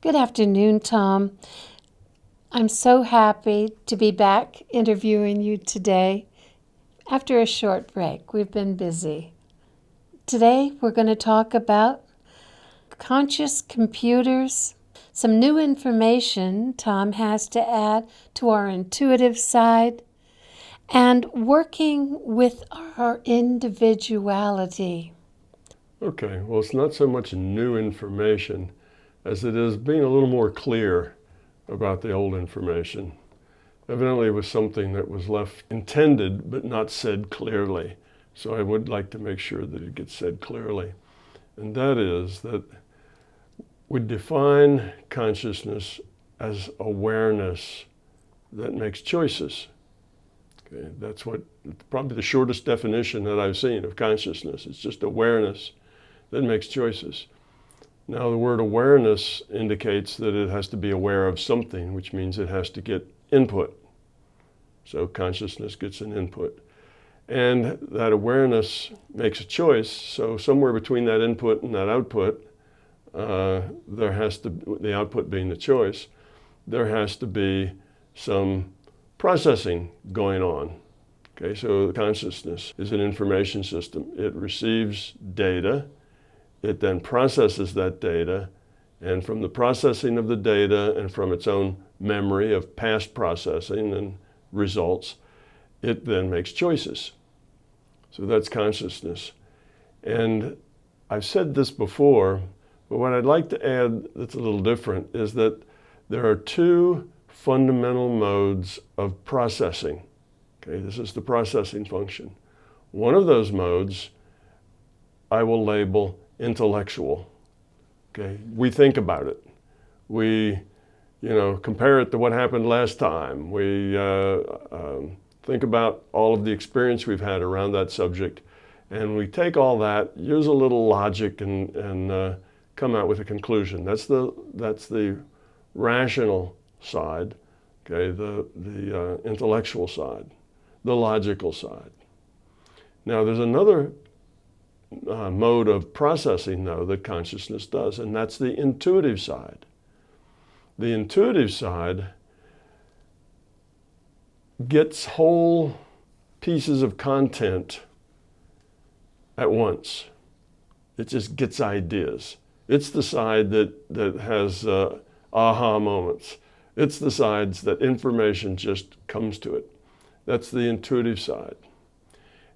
Good afternoon, Tom. I'm so happy to be back interviewing you today. After a short break, we've been busy. Today, we're going to talk about conscious computers, some new information Tom has to add to our intuitive side, and working with our individuality. Okay, well, it's not so much new information as it is being a little more clear about the old information. Evidently, it was something that was left intended but not said clearly. So I would like to make sure that it gets said clearly. And that is that we define consciousness as awareness that makes choices. Okay, that's probably the shortest definition that I've seen of consciousness. It's just awareness that makes choices. Now, the word awareness indicates that it has to be aware of something, which means it has to get input. So consciousness gets an input. And that awareness makes a choice. So somewhere between that input and that output, there has to, the output being the choice, there has to be some processing going on. Okay, so consciousness is an information system. It receives data. It then processes that data, and from the processing of the data and from its own memory of past processing and results, it then makes choices. So that's consciousness. And I've said this before, but what I'd like to add that's a little different is that there are two fundamental modes of processing. Okay, this is the processing function. One of those modes I will label intellectual. Okay, we think about it. We, compare it to what happened last time. We think about all of the experience we've had around that subject, and we take all that, use a little logic, and come out with a conclusion. That's the rational side. Okay, the intellectual side, the logical side. Now, there's another mode of processing, though, that consciousness does, and that's the intuitive side. The intuitive side gets whole pieces of content at once. It just gets ideas. It's the side that has aha moments. It's the sides that information just comes to it. That's the intuitive side.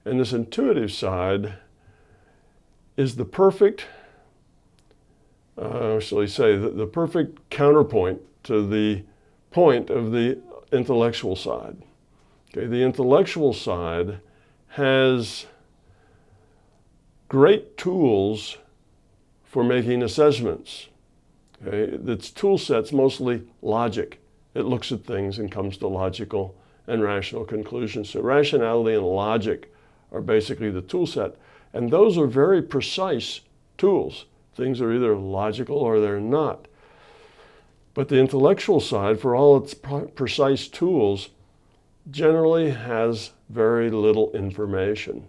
And this intuitive side is the perfect, shall we say, the perfect counterpoint to the point of the intellectual side. Okay, the intellectual side has great tools for making assessments. Okay, its tool set's mostly logic. It looks at things and comes to logical and rational conclusions. So rationality and logic are basically the tool set. And those are very precise tools. Things are either logical or they're not. But the intellectual side, for all its precise tools, generally has very little information.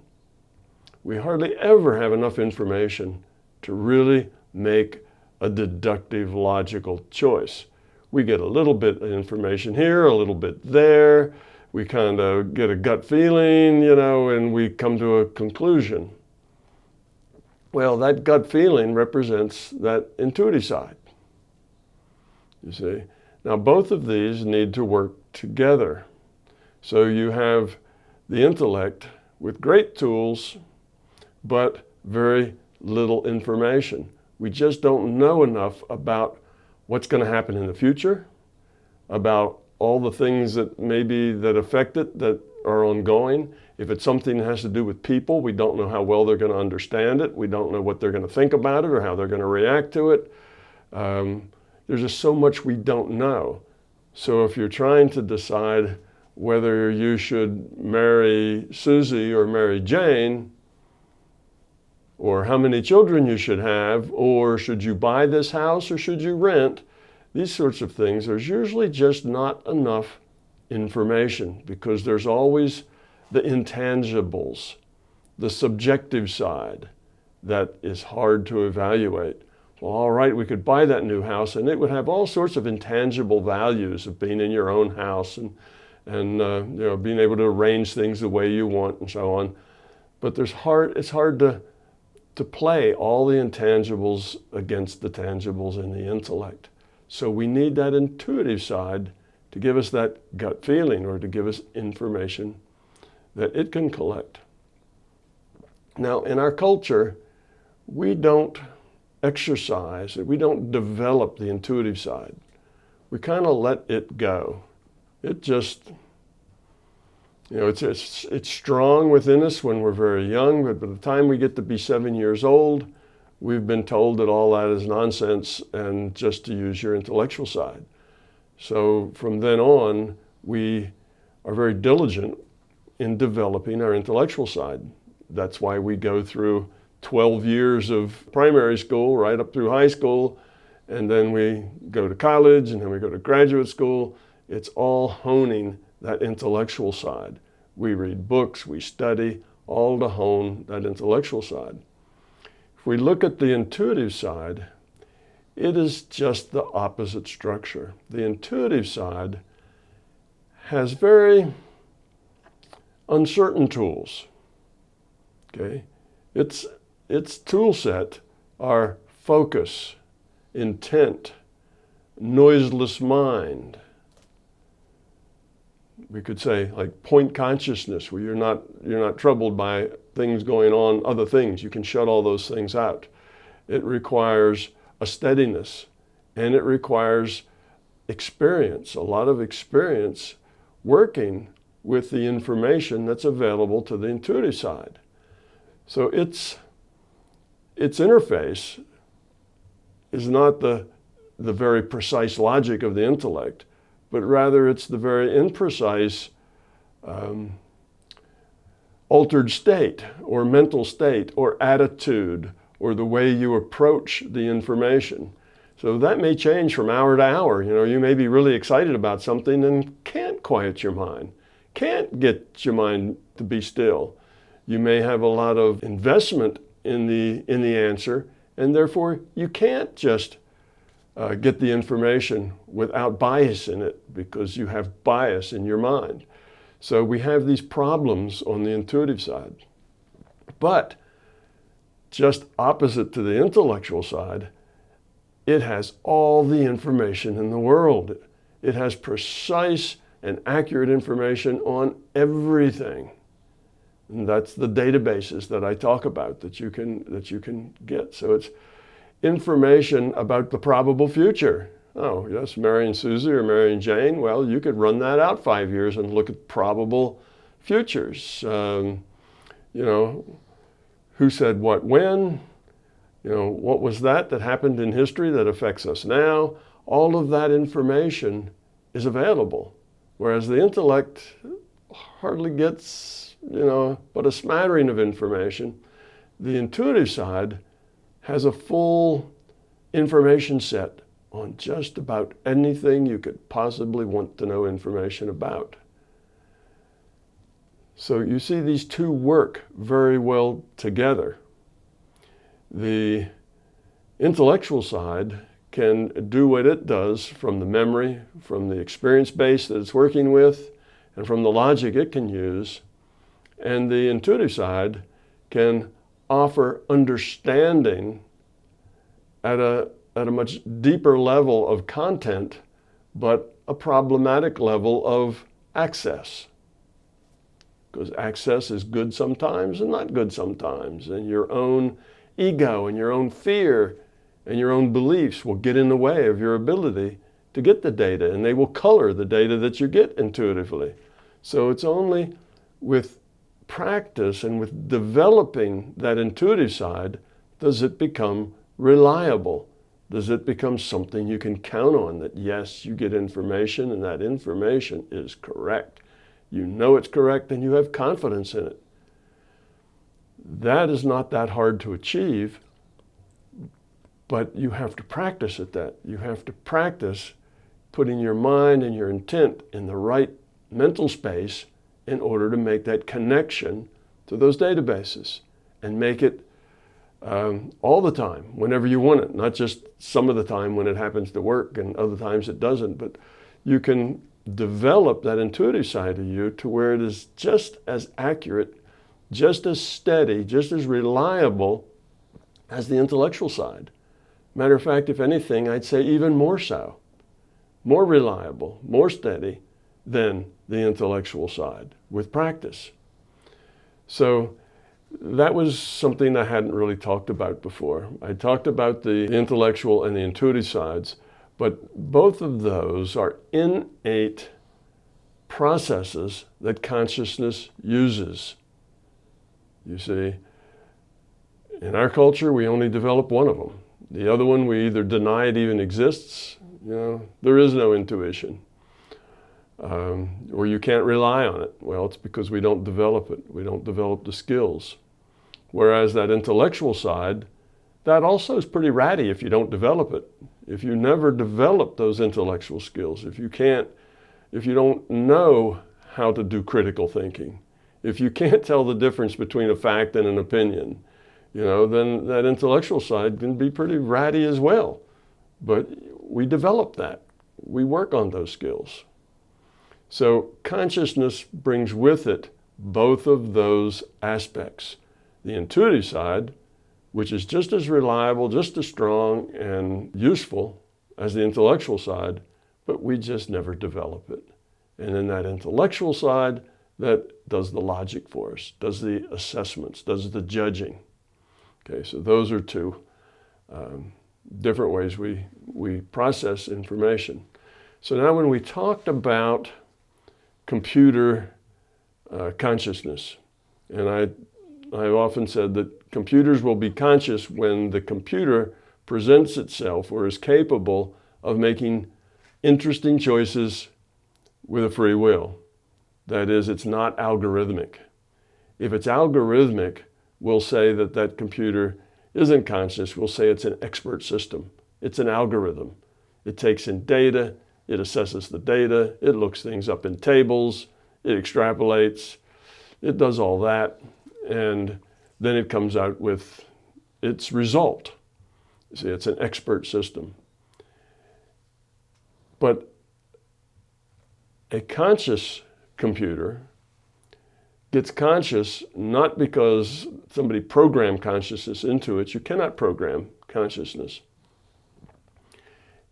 We hardly ever have enough information to really make a deductive, logical choice. We get a little bit of information here, a little bit there. We kind of get a gut feeling, and we come to a conclusion. Well, that gut feeling represents that intuitive side, you see. Now, both of these need to work together. So you have the intellect with great tools, but very little information. We just don't know enough about what's going to happen in the future, about all the things that that affect it that are ongoing. If it's something that has to do with people, we don't know how well they're going to understand it. We don't know what they're going to think about it or how they're going to react to it. There's just so much we don't know. So if you're trying to decide whether you should marry Susie or marry Jane, or how many children you should have, or should you buy this house or should you rent, these sorts of things, there's usually just not enough information because there's always the intangibles, the subjective side that is hard to evaluate. Well, all right, we could buy that new house, and it would have all sorts of intangible values of being in your own house and being able to arrange things the way you want and so on. But it's hard to play all the intangibles against the tangibles in the intellect. So we need that intuitive side to give us that gut feeling, or to give us information that it can collect. Now, in our culture, we don't exercise, we don't develop the intuitive side. We kind of let it go. It just, it's strong within us when we're very young, but by the time we get to be 7 years old, we've been told that all that is nonsense and just to use your intellectual side. So from then on, we are very diligent in developing our intellectual side. That's why we go through 12 years of primary school right up through high school, and then we go to college, and then we go to graduate school. It's all honing that intellectual side. We read books, we study, all to hone that intellectual side. If we look at the intuitive side, it is just the opposite structure. The intuitive side has very uncertain tools. Okay? Its tool set are focus, intent, noiseless mind. We could say like point consciousness, where you're not troubled by things going on, other things. You can shut all those things out. It requires a steadiness, and it requires experience, a lot of experience working with the information that's available to the intuitive side. So its interface is not the very precise logic of the intellect, but rather it's the very imprecise altered state or mental state or attitude or the way you approach the information. So that may change from hour to hour. You may be really excited about something and can't quiet your mind, can't get your mind to be still. You may have a lot of investment in the answer, and therefore you can't just get the information without bias in it, because you have bias in your mind. So we have these problems on the intuitive side. But just opposite to the intellectual side, it has all the information in the world. It has precise and accurate information on everything. And that's the databases that I talk about that you can get. So it's information about the probable future. Oh, yes, marrying Susie or marrying Jane. Well, you could run that out 5 years and look at probable futures. Who said what when? What was that happened in history that affects us now? All of that information is available, whereas the intellect hardly gets, but a smattering of information. The intuitive side has a full information set on just about anything you could possibly want to know information about. So you see these two work very well together. The intellectual side can do what it does from the memory, from the experience base that it's working with, and from the logic it can use. And the intuitive side can offer understanding at a much deeper level of content, but a problematic level of access. Because access is good sometimes and not good sometimes. And your own ego and your own fear and your own beliefs will get in the way of your ability to get the data, and they will color the data that you get intuitively. So it's only with practice and with developing that intuitive side does it become reliable. Does it become something you can count on, that yes, you get information and that information is correct. You know it's correct and you have confidence in it. That is not that hard to achieve, but you have to practice at that. You have to practice putting your mind and your intent in the right mental space in order to make that connection to those databases and make it all the time, whenever you want it, not just some of the time when it happens to work and other times it doesn't, but you can develop that intuitive side of you to where it is just as accurate, just as steady, just as reliable as the intellectual side. Matter of fact, if anything, I'd say even more so, more reliable, more steady than the intellectual side with practice. So that was something I hadn't really talked about before. I talked about the intellectual and the intuitive sides, but both of those are innate processes that consciousness uses. You see, in our culture, we only develop one of them. The other one, we either deny it even exists, there is no intuition. Or you can't rely on it. Well, it's because we don't develop it. We don't develop the skills. Whereas that intellectual side, that also is pretty ratty if you don't develop it. If you never develop those intellectual skills, if you don't know how to do critical thinking, if you can't tell the difference between a fact and an opinion, then that intellectual side can be pretty ratty as well. But we develop that. We work on those skills. So consciousness brings with it both of those aspects. The intuitive side, which is just as reliable, just as strong and useful as the intellectual side, but we just never develop it. And then that intellectual side that does the logic for us, does the assessments, does the judging. Okay, so those are two different ways we process information. So now when we talked about computer consciousness, and I've often said that computers will be conscious when the computer presents itself or is capable of making interesting choices with a free will. That is, it's not algorithmic. If it's algorithmic, we'll say that that computer isn't conscious. We'll say it's an expert system. It's an algorithm. It takes in data, it assesses the data, it looks things up in tables, it extrapolates, it does all that. And then it comes out with its result. See, it's an expert system. But a conscious computer gets conscious not because somebody programmed consciousness into it. You cannot program consciousness.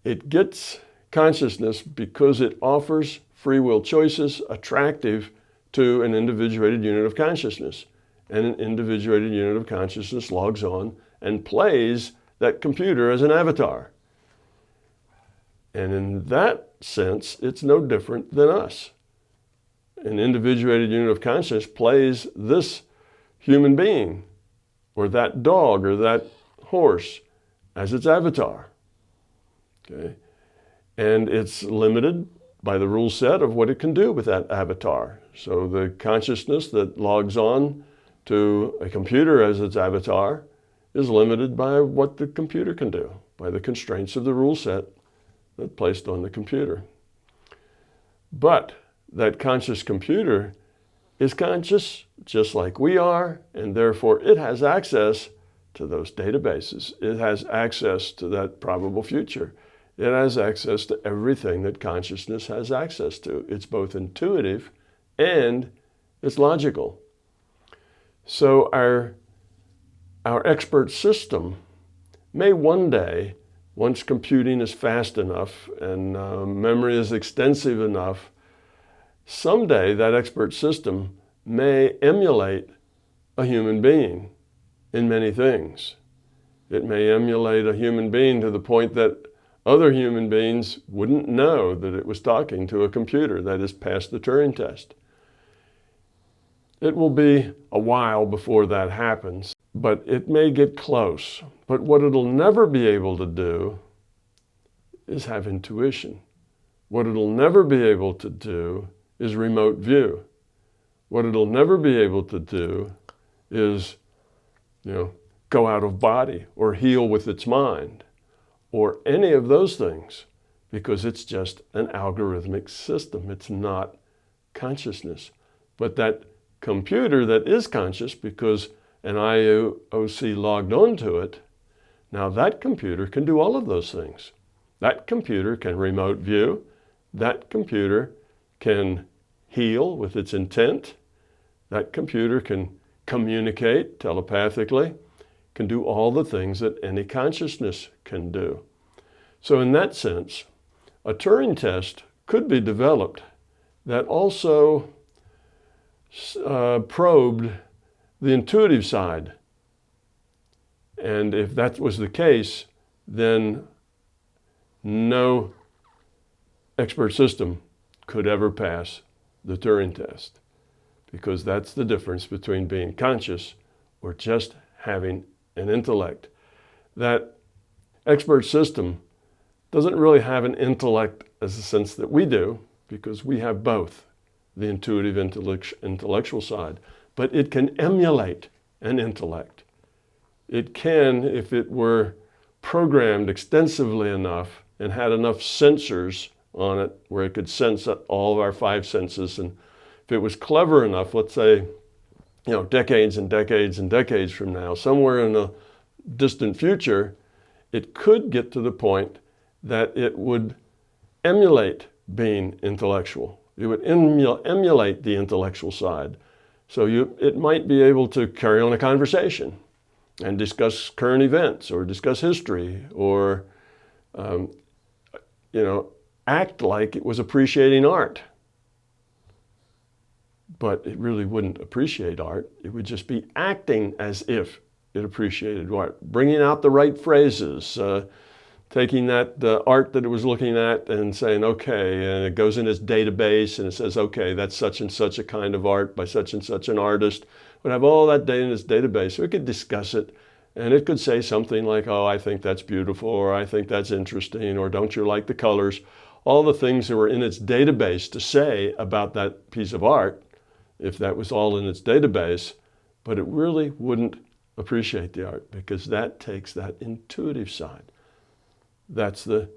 It gets consciousness because it offers free will choices attractive to an individuated unit of consciousness. And an individuated unit of consciousness logs on and plays that computer as an avatar. And in that sense, it's no different than us. An individuated unit of consciousness plays this human being, or that dog, or that horse as its avatar. Okay? And it's limited by the rule set of what it can do with that avatar. So the consciousness that logs on to a computer as its avatar is limited by what the computer can do, by the constraints of the rule set that's placed on the computer. But that conscious computer is conscious just like we are, and therefore it has access to those databases. It has access to that probable future. It has access to everything that consciousness has access to. It's both intuitive and it's logical. So our expert system may one day, once computing is fast enough and memory is extensive enough, someday that expert system may emulate a human being in many things. It may emulate a human being to the point that other human beings wouldn't know that it was talking to a computer that has passed the Turing test. It will be a while before that happens, but it may get close. But what it'll never be able to do is have intuition. What it'll never be able to do is remote view. What it'll never be able to do is, go out of body or heal with its mind or any of those things, because it's just an algorithmic system. It's not consciousness. But that computer that is conscious, because an IOC logged onto it, now that computer can do all of those things. That computer can remote view. That computer can heal with its intent. That computer can communicate telepathically, can do all the things that any consciousness can do. So in that sense, a Turing test could be developed that also probed the intuitive side. And if that was the case, then no expert system could ever pass the Turing test, because that's the difference between being conscious or just having an intellect. That expert system doesn't really have an intellect as the sense that we do, because we have both the intuitive intellectual side, but it can emulate an intellect. It can, if it were programmed extensively enough and had enough sensors on it where it could sense all of our five senses, and if it was clever enough, let's say, decades and decades and decades from now, somewhere in the distant future, it could get to the point that it would emulate being intellectual. It would emulate the intellectual side. So it might be able to carry on a conversation and discuss current events or discuss history or, act like it was appreciating art. But it really wouldn't appreciate art. It would just be acting as if it appreciated art, bringing out the right phrases, taking the art that it was looking at and saying, okay, and it goes in its database and it says, okay, that's such and such a kind of art by such and such an artist. It would have all that data in its database, so it could discuss it, and it could say something like, oh, I think that's beautiful, or I think that's interesting, or don't you like the colors? All the things that were in its database to say about that piece of art, if that was all in its database, but it really wouldn't appreciate the art, because that takes that intuitive side. That's where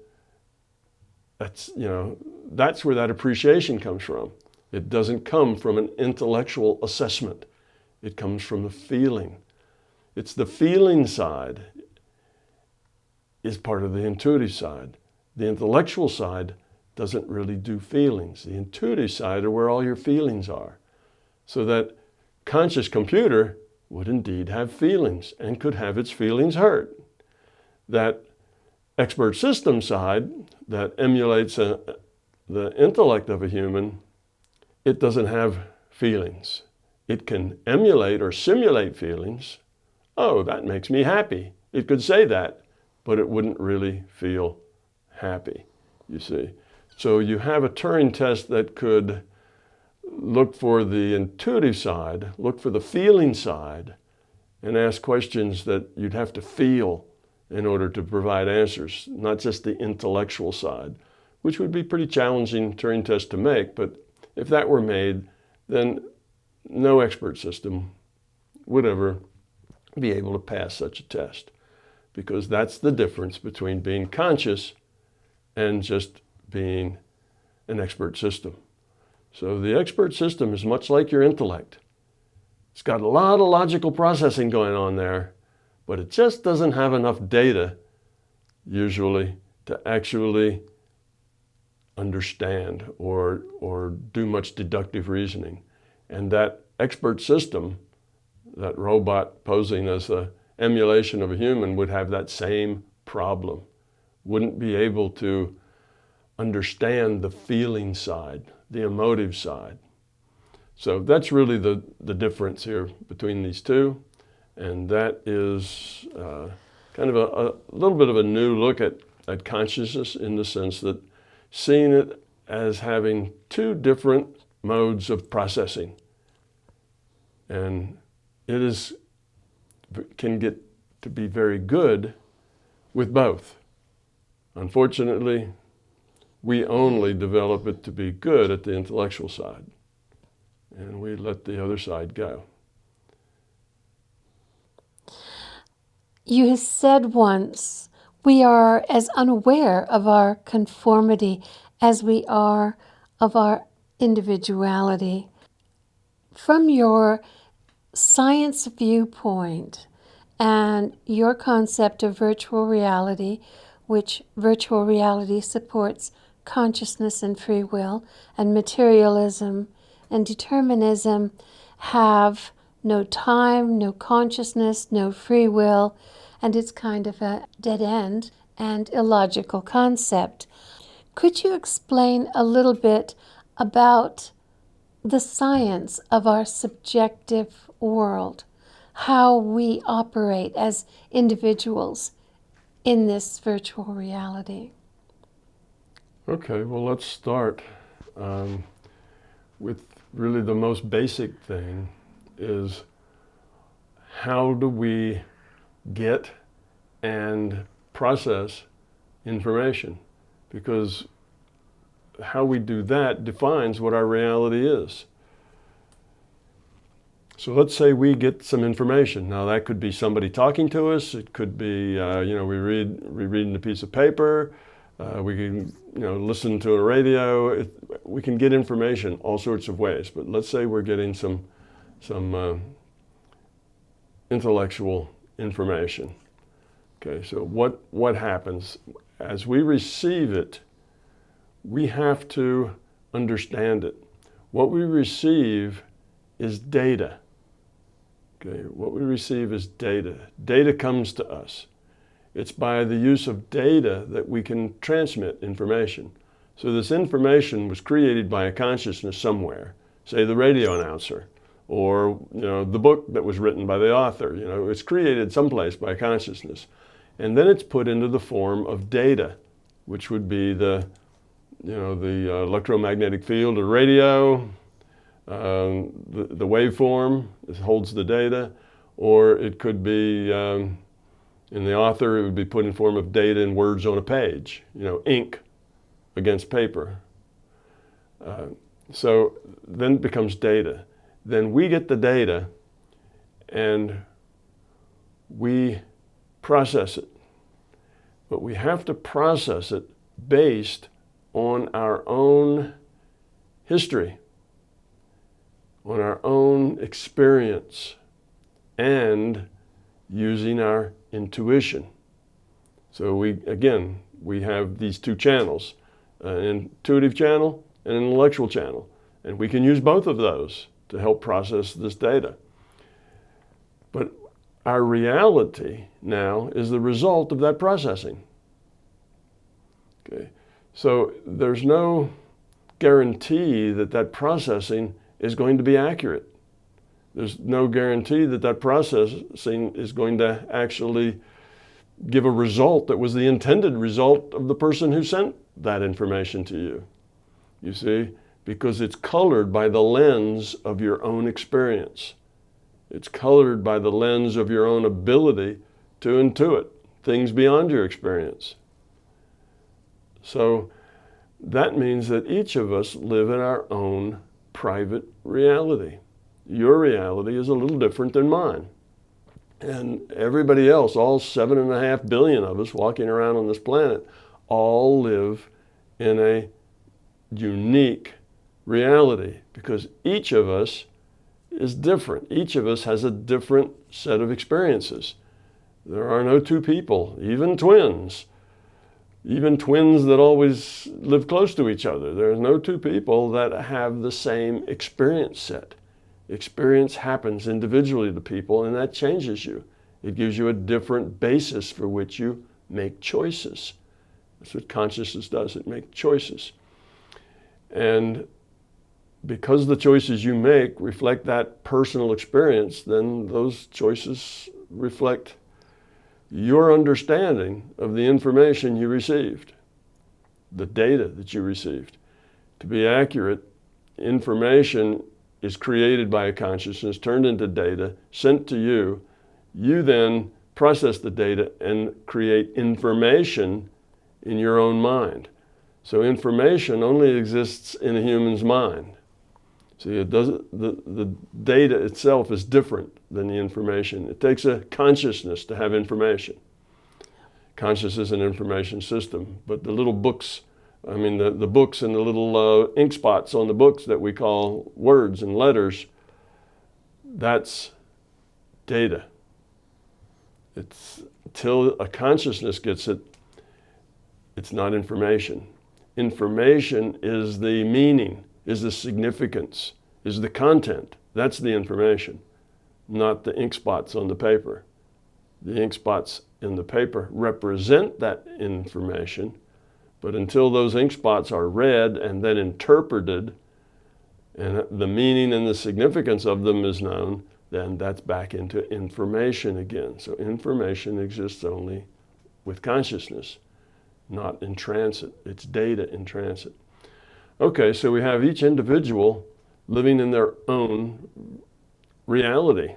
that appreciation comes from. It doesn't come from an intellectual assessment. It comes from the feeling. It's the feeling side is part of the intuitive side. The intellectual side doesn't really do feelings. The intuitive side are where all your feelings are. So that conscious computer would indeed have feelings and could have its feelings hurt. That expert system side that emulates the intellect of a human, it doesn't have feelings. It can emulate or simulate feelings. Oh, that makes me happy. It could say that, but it wouldn't really feel happy, you see. So you have a Turing test that could look for the intuitive side, look for the feeling side, and ask questions that you'd have to feel in order to provide answers, not just the intellectual side, which would be pretty challenging Turing test to make. But if that were made, then no expert system would ever be able to pass such a test, because that's the difference between being conscious and just being an expert system. So the expert system is much like your intellect. It's got a lot of logical processing going on there, but it just doesn't have enough data, usually, to actually understand or do much deductive reasoning. And that expert system, that robot posing as an emulation of a human, would have that same problem. Wouldn't be able to understand the feeling side, the emotive side. So that's really the difference here between these two. And that is kind of a little bit of a new look at consciousness, in the sense that seeing it as having two different modes of processing. And it can get to be very good with both. Unfortunately, we only develop it to be good at the intellectual side, and we let the other side go. You have said once, we are as unaware of our conformity as we are of our individuality. From your science viewpoint and your concept of virtual reality, which virtual reality supports consciousness and free will, and materialism and determinism have no time, no consciousness, no free will, and it's kind of a dead end and illogical concept. Could you explain a little bit about the science of our subjective world, how we operate as individuals in this virtual reality? Okay, well, let's start with really the most basic thing is how do we get and process information? Because how we do that defines what our reality is. So let's say we get some information. Now that could be somebody talking to us. It could be, we reading a piece of paper. We can, listen to a radio. We can get information all sorts of ways. But let's say we're getting some intellectual information. Okay, so what happens as we receive it? We have to understand it. What we receive is data. Okay, what we receive is data. Data comes to us. It's by the use of data that we can transmit information. So this information was created by a consciousness somewhere, say the radio announcer, or the book that was written by the author. It's created someplace by consciousness. And then it's put into the form of data, which would be the electromagnetic field of radio, the waveform that holds the data, or it could be, in the author, it would be put in form of data in words on a page, ink against paper. So then it becomes data. Then we get the data and we process it. But we have to process it based on our own history, on our own experience, and using our intuition. So we have these two channels, an intuitive channel and an intellectual channel. And we can use both of those to help process this data. But our reality now is the result of that processing. Okay. So there's no guarantee that that processing is going to be accurate. There's no guarantee that that processing is going to actually give a result that was the intended result of the person who sent that information to you. You see, because it's colored by the lens of your own experience. It's colored by the lens of your own ability to intuit things beyond your experience. So that means that each of us live in our own private reality. Your reality is a little different than mine. And everybody else, all 7.5 billion of us walking around on this planet, all live in a unique reality because each of us is different. Each of us has a different set of experiences. There are no two people, even twins that always live close to each other. There's no two people that have the same experience set. Experience happens individually to people, and that changes you. It gives you a different basis for which you make choices. That's what consciousness does. It makes choices. And because the choices you make reflect that personal experience, then those choices reflect your understanding of the information you received, the data that you received. To be accurate, information is created by a consciousness, turned into data, sent to you. You then process the data and create information in your own mind. So information only exists in a human's mind. See, the data itself is different than the information. It takes a consciousness to have information. Consciousness is an information system, but the little books, the books and the little ink spots on the books that we call words and letters, that's data. It's till a consciousness gets it, it's not information. Information is the meaning, is the significance, is the content. That's the information, not the ink spots on the paper. The ink spots in the paper represent that information, but until those ink spots are read and then interpreted, and the meaning and the significance of them is known, then that's back into information again. So information exists only with consciousness, not in transit. It's data in transit. Okay, so we have each individual living in their own reality.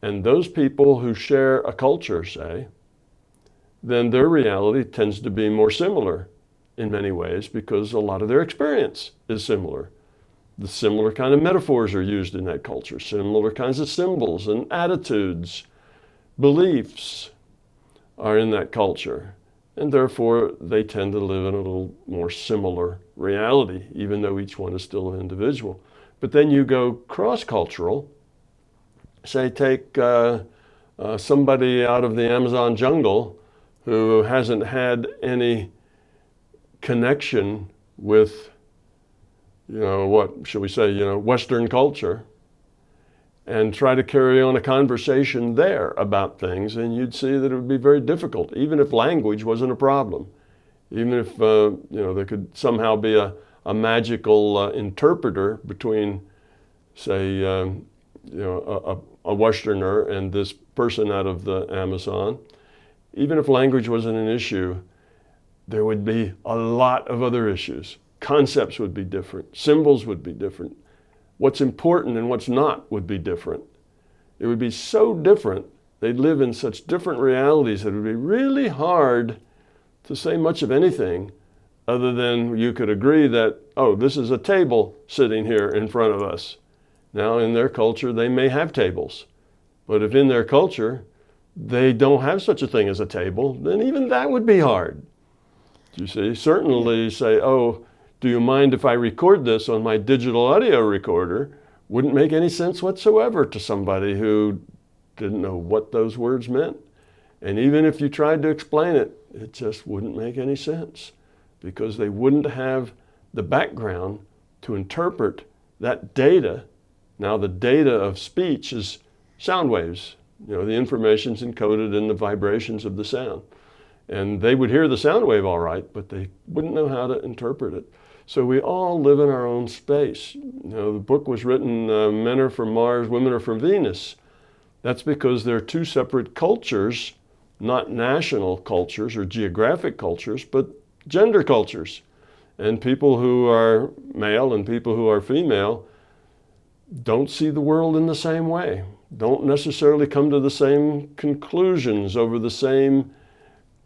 And those people who share a culture, say, then their reality tends to be more similar in many ways because a lot of their experience is similar. The similar kind of metaphors are used in that culture, similar kinds of symbols and attitudes, beliefs are in that culture. And therefore, they tend to live in a little more similar reality, even though each one is still an individual. But then you go cross-cultural, say take somebody out of the Amazon jungle who hasn't had any connection with, what shall we say, Western culture, and try to carry on a conversation there about things, and you'd see that it would be very difficult, even if language wasn't a problem. Even if, there could somehow be a magical interpreter between, say, a Westerner and this person out of the Amazon. Even if language wasn't an issue, there would be a lot of other issues. Concepts would be different. Symbols would be different. What's important and what's not would be different. It would be so different. They'd live in such different realities that it would be really hard to say much of anything other than you could agree that, oh, this is a table sitting here in front of us. Now, in their culture, they may have tables. But if in their culture, they don't have such a thing as a table, then even that would be hard. You see, certainly say, oh, do you mind if I record this on my digital audio recorder? Wouldn't make any sense whatsoever to somebody who didn't know what those words meant. And even if you tried to explain it, it just wouldn't make any sense because they wouldn't have the background to interpret that data. Now the data of speech is sound waves. The information's encoded in the vibrations of the sound. And they would hear the sound wave all right, but they wouldn't know how to interpret it. So we all live in our own space. The book was written, Men are from Mars, Women are from Venus. That's because they're two separate cultures, not national cultures or geographic cultures, but gender cultures. And people who are male and people who are female don't see the world in the same way, don't necessarily come to the same conclusions over the same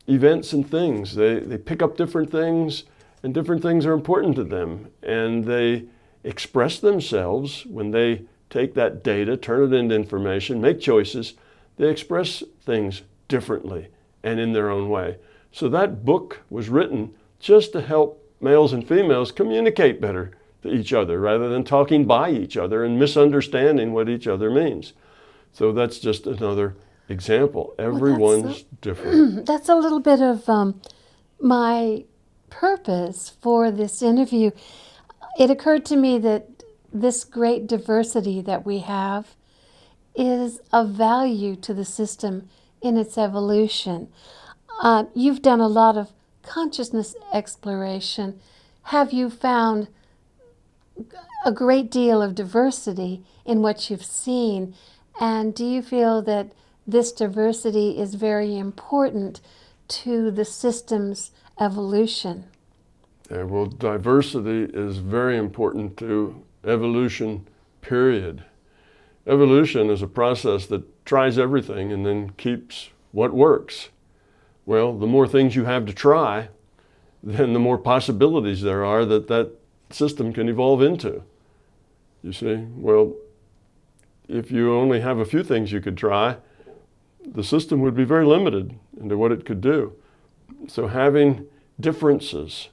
events and things. They pick up different things, and different things are important to them. And they express themselves when they take that data, turn it into information, make choices. They express things differently and in their own way. So that book was written just to help males and females communicate better to each other rather than talking by each other and misunderstanding what each other means. So that's just another example. Everyone's different. That's a little bit of my purpose for this interview. It occurred to me that this great diversity that we have is of value to the system in its evolution. You've done a lot of consciousness exploration. Have you found a great deal of diversity in what you've seen? And do you feel that this diversity is very important to the system's evolution? Yeah, well, diversity is very important to evolution, period. Evolution is a process that tries everything and then keeps what works. Well, the more things you have to try, then the more possibilities there are that that system can evolve into. You see, well, if you only have a few things you could try, the system would be very limited into what it could do. So having differences,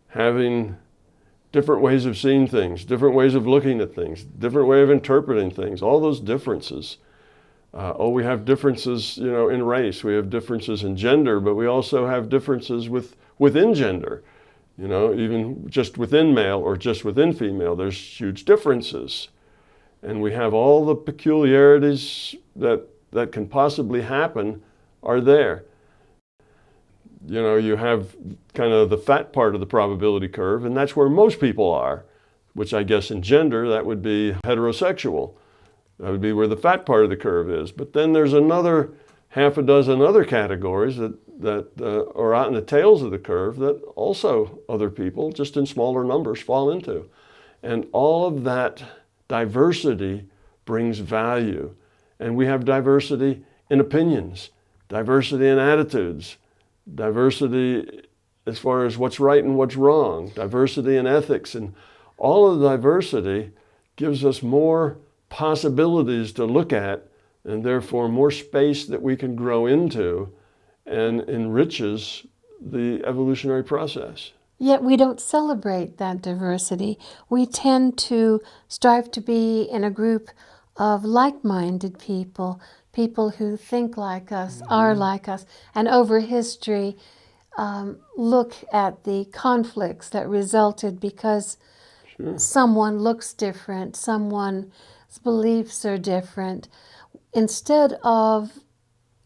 having different ways of seeing things, different ways of looking at things, different way of interpreting things, all those differences We have differences, in race. We have differences in gender, but we also have differences within gender. Even just within male or just within female, there's huge differences. And we have all the peculiarities that can possibly happen are there. You have kind of the fat part of the probability curve, and that's where most people are, which I guess in gender, that would be heterosexual. That would be where the fat part of the curve is. But then there's another half a dozen other categories that are out in the tails of the curve that also other people, just in smaller numbers, fall into. And all of that diversity brings value. And we have diversity in opinions, diversity in attitudes, diversity as far as what's right and what's wrong, diversity in ethics. And all of the diversity gives us more possibilities to look at, and therefore more space that we can grow into, and enriches the evolutionary process. Yet we don't celebrate that diversity. We tend to strive to be in a group of like-minded people, people who think like us, are like us, and over history look at the conflicts that resulted because someone looks different, someone's beliefs are different. Instead of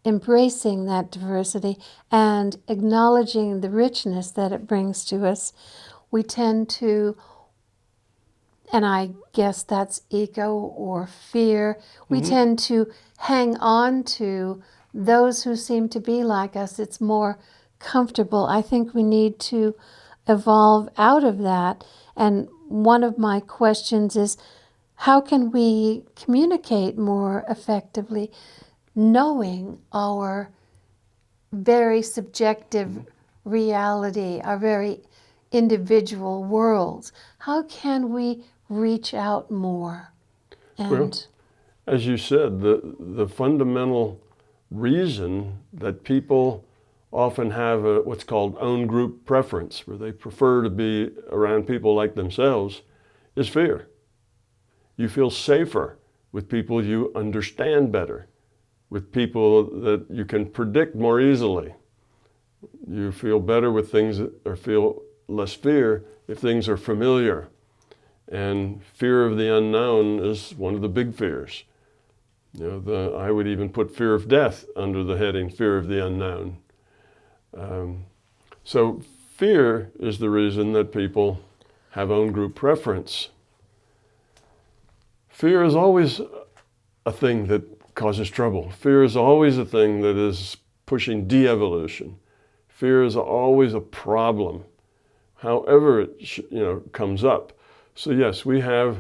embracing that diversity and acknowledging the richness that it brings to us, we tend to, and I guess that's ego or fear, we tend to hang on to those who seem to be like us. It's more comfortable. I think we need to evolve out of that. And one of my questions is, how can we communicate more effectively, knowing our very subjective reality, our very individual worlds? How can we reach out more? Well, as you said, the fundamental reason that people often have what's called own group preference, where they prefer to be around people like themselves, is fear. You feel safer with people you understand better, with people that you can predict more easily. You feel better with things or feel less fear if things are familiar. And fear of the unknown is one of the big fears. I would even put fear of death under the heading fear of the unknown. So fear is the reason that people have own group preference. Fear is always a thing that causes trouble. Fear is always a thing that is pushing de-evolution. Fear is always a problem, however it comes up. So yes, we have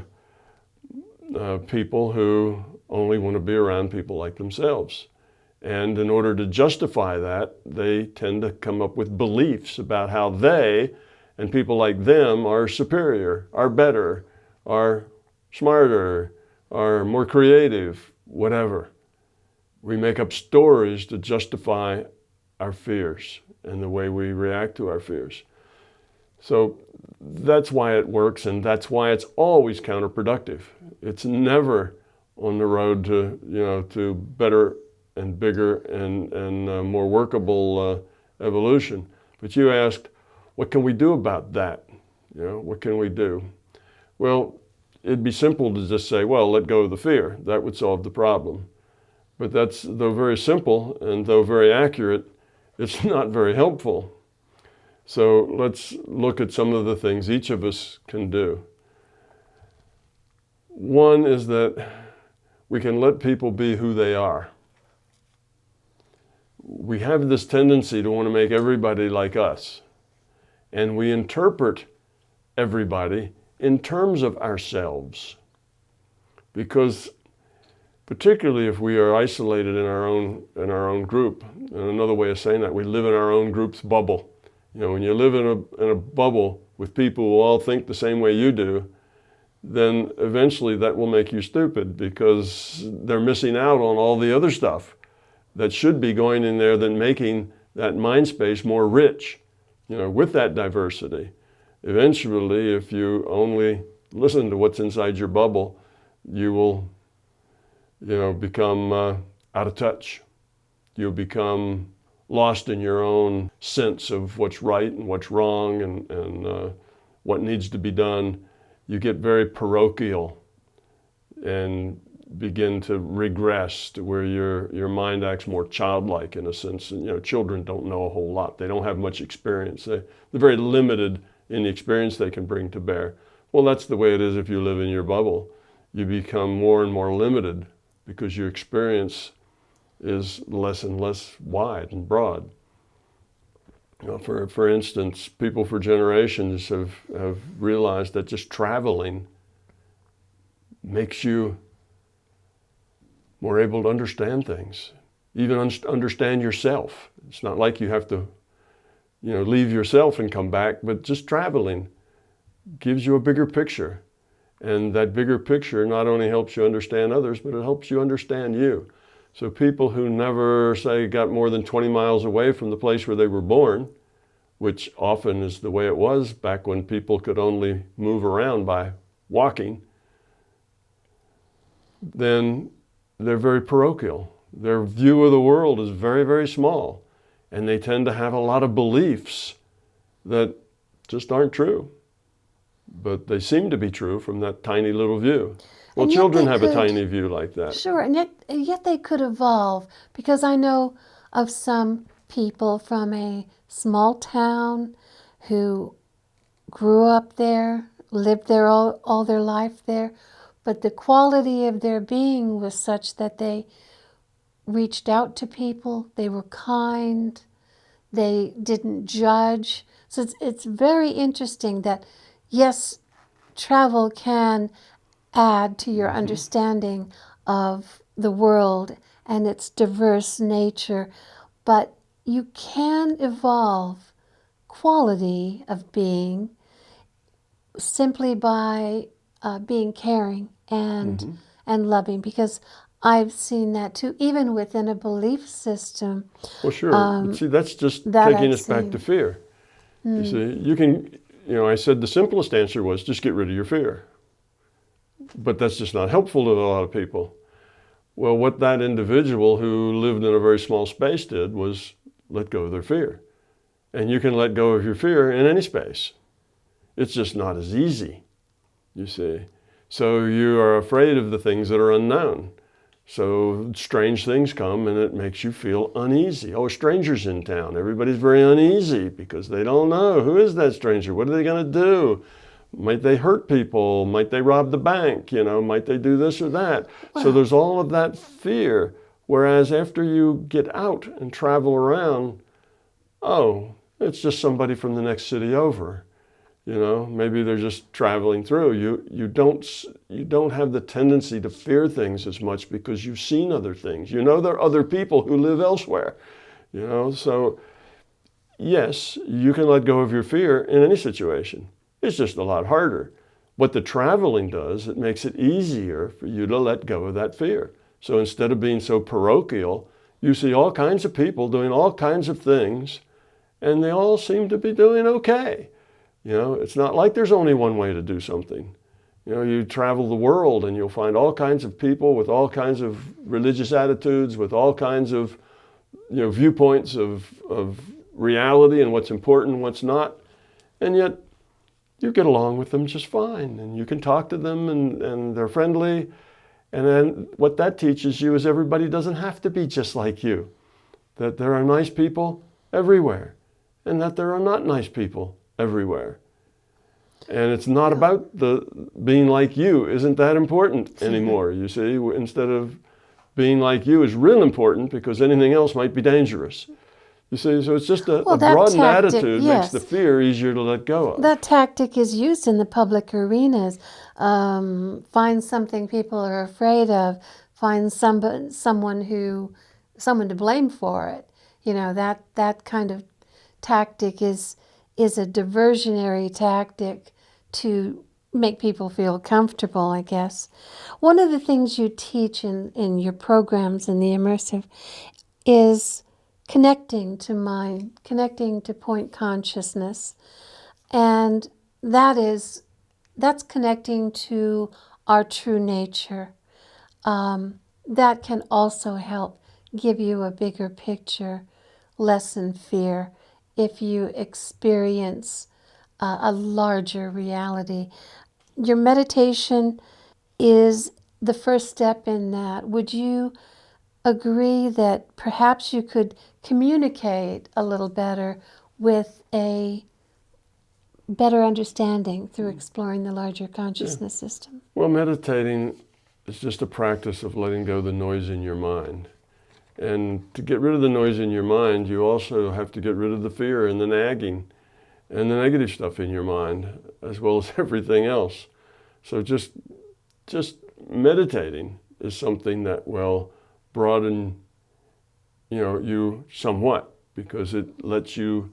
people who only want to be around people like themselves. And in order to justify that, they tend to come up with beliefs about how they and people like them are superior, are better, are smarter, are more creative, whatever. We make up stories to justify our fears and the way we react to our fears. So that's why it works, and that's why it's always counterproductive. It's never on the road to better and bigger and more workable evolution. But you asked, what can we do about that? What can we do? Well, it'd be simple to just say, well, let go of the fear. That would solve the problem. But that's, though very simple and though very accurate, it's not very helpful. So let's look at some of the things each of us can do. One is that we can let people be who they are. We have this tendency to want to make everybody like us. And we interpret everybody in terms of ourselves. Because particularly if we are isolated in our own group, and another way of saying that, we live in our own group's bubble. When you live in a bubble with people who all think the same way you do, then eventually that will make you stupid because they're missing out on all the other stuff that should be going in there, then making that mind space more rich, with that diversity. Eventually, if you only listen to what's inside your bubble, you will, become out of touch. You'll become lost in your own sense of what's right and what's wrong and what needs to be done. You get very parochial and begin to regress to where your mind acts more childlike in a sense. And, you know, children don't know a whole lot. They don't have much experience. They're very limited in the experience they can bring to bear. Well, that's the way it is if you live in your bubble. You become more and more limited because your experience is less and less wide and broad. You know, for instance, people for generations have realized that just traveling makes you more able to understand things, even understand yourself. It's not like you have to, you know, leave yourself and come back, but just traveling gives you a bigger picture. And that bigger picture not only helps you understand others, but it helps you understand you. So people who never, say, got more than 20 miles away from the place where they were born, which often is the way it was back when people could only move around by walking, then they're very parochial. Their view of the world is very, very small. And they tend to have a lot of beliefs that just aren't true. But they seem to be true from that tiny little view. Well, children have a tiny view like that. Sure, and yet they could evolve, because I know of some people from a small town who grew up there, lived there all their life there, but the quality of their being was such that they reached out to people, they were kind, they didn't judge. So it's very interesting that, yes, travel can add to your understanding of the world and its diverse nature, but you can evolve quality of being simply by being caring and loving, because I've seen that too, even within a belief system. Well, sure. But see, that's just taking us back to fear. You see, you can, you know, I said the simplest answer was just get rid of your fear. But that's just not helpful to a lot of people. Well, what that individual who lived in a very small space did was let go of their fear. And you can let go of your fear in any space. It's just not as easy, you see. So you are afraid of the things that are unknown. So strange things come and it makes you feel uneasy. Oh, a stranger's in town. Everybody's very uneasy because they don't know. Who is that stranger? What are they going to do? Might they hurt people? Might they rob the bank? You know, might they do this or that? Wow. So there's all of that fear. Whereas after you get out and travel around, oh, it's just somebody from the next city over. You know, maybe they're just traveling through. You don't have the tendency to fear things as much because you've seen other things. You know, there are other people who live elsewhere. You know, so yes, you can let go of your fear in any situation. It's just a lot harder. What the traveling does, it makes it easier for you to let go of that fear. So instead of being so parochial, you see all kinds of people doing all kinds of things, and they all seem to be doing okay. You know, it's not like there's only one way to do something. You know, you travel the world and you'll find all kinds of people with all kinds of religious attitudes, with all kinds of, you know, viewpoints of reality and what's important and what's not. And yet you get along with them just fine, and you can talk to them and they're friendly. And then what that teaches you is everybody doesn't have to be just like you, that there are nice people everywhere and that there are not nice people everywhere. And it's not about the being like you isn't that important anymore. You see, instead of being like you is real important because anything else might be dangerous. You see, so it's just a broadened attitude makes the fear easier to let go of. That tactic is used in the public arenas. Find something people are afraid of. Find someone to blame for it. You know, that kind of tactic is a diversionary tactic to make people feel comfortable, I guess. One of the things you teach in your programs in the immersive is connecting to mind, connecting to point consciousness. And that's connecting to our true nature. that can also help give you a bigger picture, lessen fear if you experience a larger reality. Your meditation is the first step in that. Would you agree that perhaps you could communicate a little better with a better understanding through exploring the larger consciousness system? Well, meditating is just a practice of letting go of the noise in your mind. And to get rid of the noise in your mind, you also have to get rid of the fear and the nagging and the negative stuff in your mind, as well as everything else. So just meditating is something that will broaden, you somewhat, because it lets you,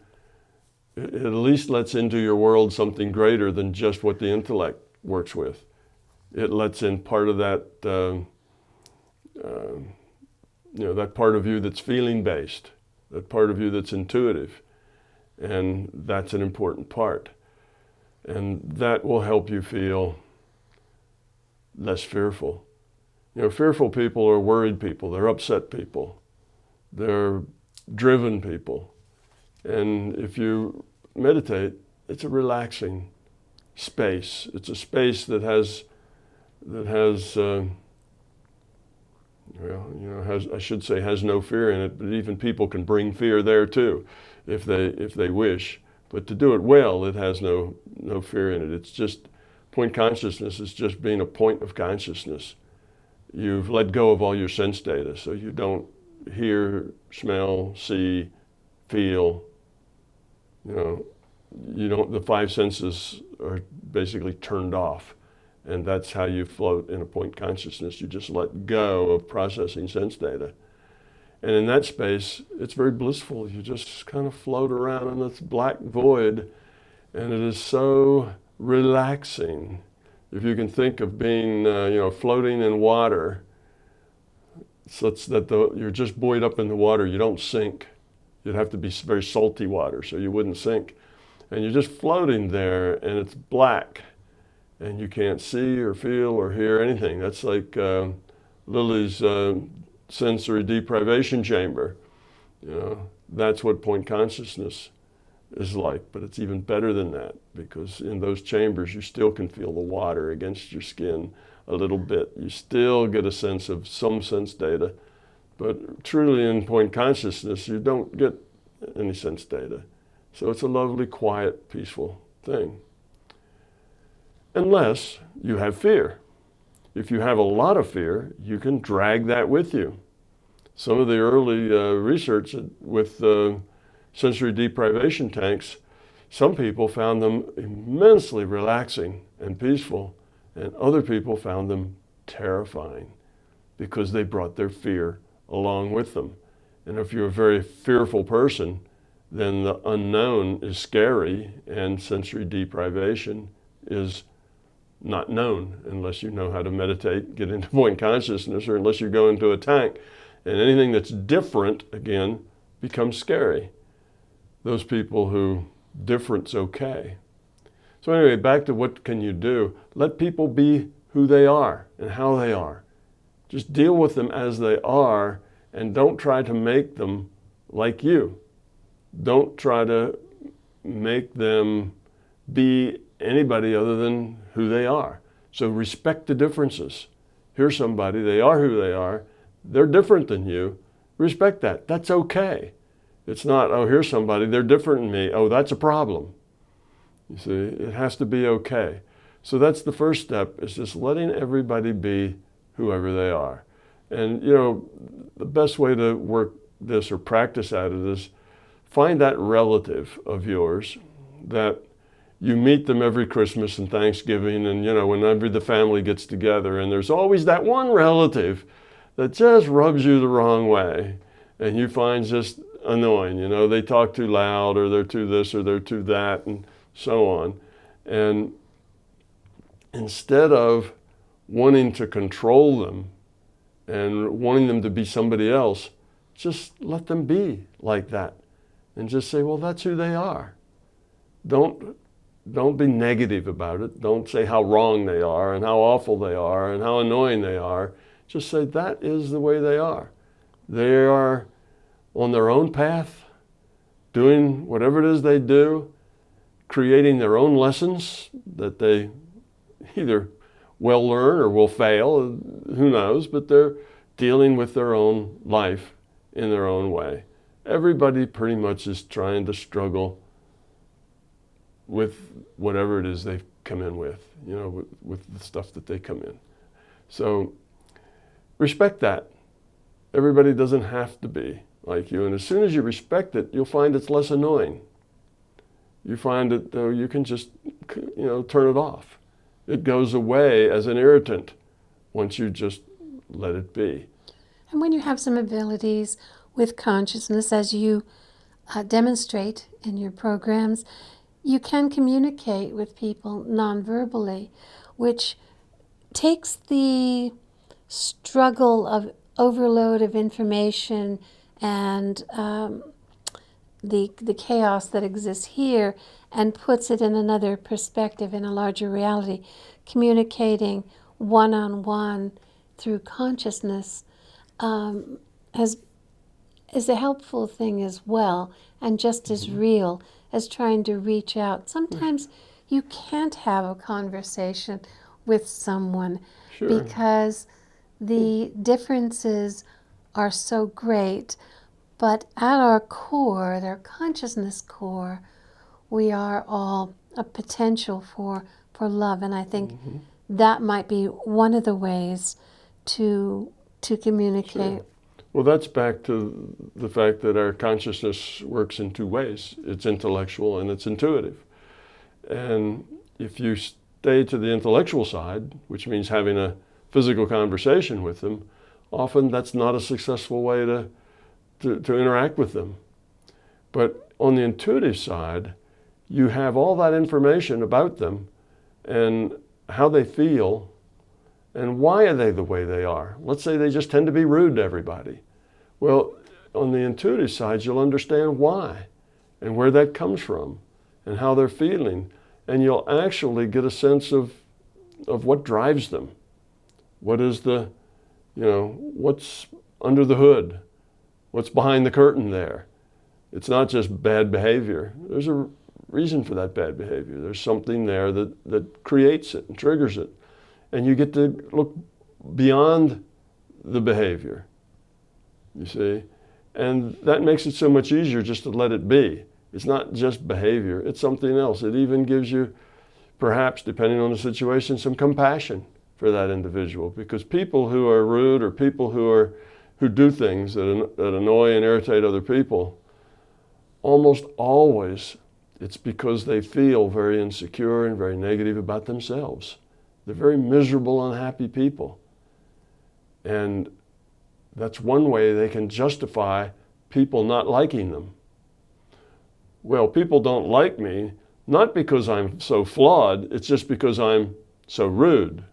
it at least lets into your world something greater than just what the intellect works with. It lets in part of that, that part of you that's feeling based, that part of you that's intuitive, and that's an important part. And that will help you feel less fearful. Fearful people are worried people, they're upset people, they're driven people. And if you meditate, it's a relaxing space. It's a space that has no fear in it, but even people can bring fear there too, if they wish. But to do it well, it has no fear in it. It's just, point consciousness is just being a point of consciousness. You've let go of all your sense data, so you don't hear, smell, see, feel. The five senses are basically turned off. And that's how you float in a point consciousness. You just let go of processing sense data. And in that space, it's very blissful. You just kind of float around in this black void, and it is so relaxing. If you can think of being, floating in water, such that you're just buoyed up in the water, you don't sink. You'd have to be very salty water, so you wouldn't sink. And you're just floating there, and it's black. And you can't see or feel or hear anything. That's like Lily's sensory deprivation chamber. That's what point consciousness is like, but it's even better than that, because in those chambers you still can feel the water against your skin a little bit. You still get a sense of some sense data, but truly in point consciousness you don't get any sense data. So it's a lovely, quiet, peaceful thing. Unless you have fear. If you have a lot of fear, you can drag that with you. Some of the early research with sensory deprivation tanks, some people found them immensely relaxing and peaceful, and other people found them terrifying because they brought their fear along with them. And if you're a very fearful person, then the unknown is scary, and sensory deprivation is not known unless you know how to meditate, get into point consciousness, or unless you go into a tank. And anything that's different, again, becomes scary. Those people who different's okay. So anyway, back to what can you do? Let people be who they are and how they are. Just deal with them as they are, and don't try to make them like you. Don't try to make them be anybody other than who they are. So respect the differences. Here's somebody, they are who they are, they're different than you. Respect that. That's okay. It's not, oh, here's somebody, they're different than me. Oh, that's a problem. You see, it has to be okay. So that's the first step, is just letting everybody be whoever they are. And, the best way to work this or practice at it is find that relative of yours that you meet them every Christmas and Thanksgiving, and whenever the family gets together, and there's always that one relative that just rubs you the wrong way, and you find just annoying. They talk too loud, or they're too this, or they're too that, and so on. And instead of wanting to control them and wanting them to be somebody else, just let them be like that, and just say, well, that's who they are. Don't be negative about it. Don't say how wrong they are and how awful they are and how annoying they are. Just say that is the way they are. They are on their own path, doing whatever it is they do, creating their own lessons that they either will learn or will fail, who knows, but they're dealing with their own life in their own way. Everybody pretty much is trying to struggle with whatever it is they've come in with, with the stuff that they come in. So respect that. Everybody doesn't have to be like you. And as soon as you respect it, you'll find it's less annoying. You find that though you can just, turn it off. It goes away as an irritant once you just let it be. And when you have some abilities with consciousness, as you demonstrate in your programs, you can communicate with people non-verbally, which takes the struggle of overload of information and the chaos that exists here and puts it in another perspective, in a larger reality. Communicating one-on-one through consciousness is a helpful thing as well, and just as real as trying to reach out. Sometimes you can't have a conversation with someone because the differences are so great, but at our core, at our consciousness core, we are all a potential for love, and I think that might be one of the ways to communicate. Sure. Well, that's back to the fact that our consciousness works in two ways. It's intellectual and it's intuitive. And if you stay to the intellectual side, which means having a physical conversation with them, often that's not a successful way to interact with them. But on the intuitive side, you have all that information about them and how they feel and why are they the way they are. Let's say they just tend to be rude to everybody. Well, on the intuitive side, you'll understand why and where that comes from and how they're feeling. And you'll actually get a sense of what drives them. What is what's under the hood? What's behind the curtain there? It's not just bad behavior. There's a reason for that bad behavior. There's something there that creates it and triggers it. And you get to look beyond the behavior, you see? And that makes it so much easier just to let it be. It's not just behavior, it's something else. It even gives you, perhaps, depending on the situation, some compassion for that individual. Because people who are rude or people who do things that annoy and irritate other people, almost always it's because they feel very insecure and very negative about themselves. They're very miserable, unhappy people. And that's one way they can justify people not liking them. Well, people don't like me, not because I'm so flawed, it's just because I'm so rude.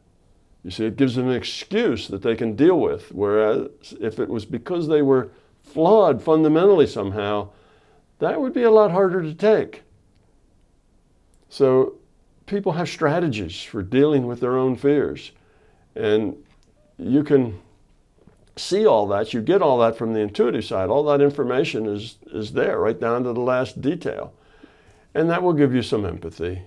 You see, it gives them an excuse that they can deal with, whereas if it was because they were flawed fundamentally somehow, that would be a lot harder to take. So people have strategies for dealing with their own fears. And you can see all that, you get all that from the intuitive side. All that information is there, right down to the last detail. And that will give you some empathy.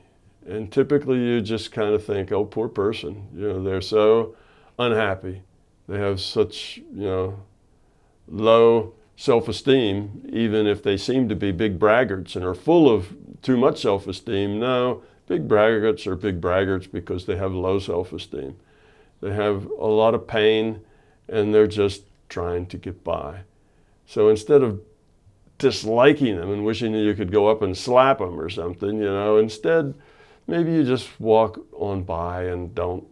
And typically you just kind of think, oh, poor person. They're so unhappy. They have such, low self-esteem, even if they seem to be big braggarts and are full of too much self-esteem. No, big braggarts are big braggarts because they have low self-esteem. They have a lot of pain and they're just trying to get by. So instead of disliking them and wishing that you could go up and slap them or something, instead maybe you just walk on by and don't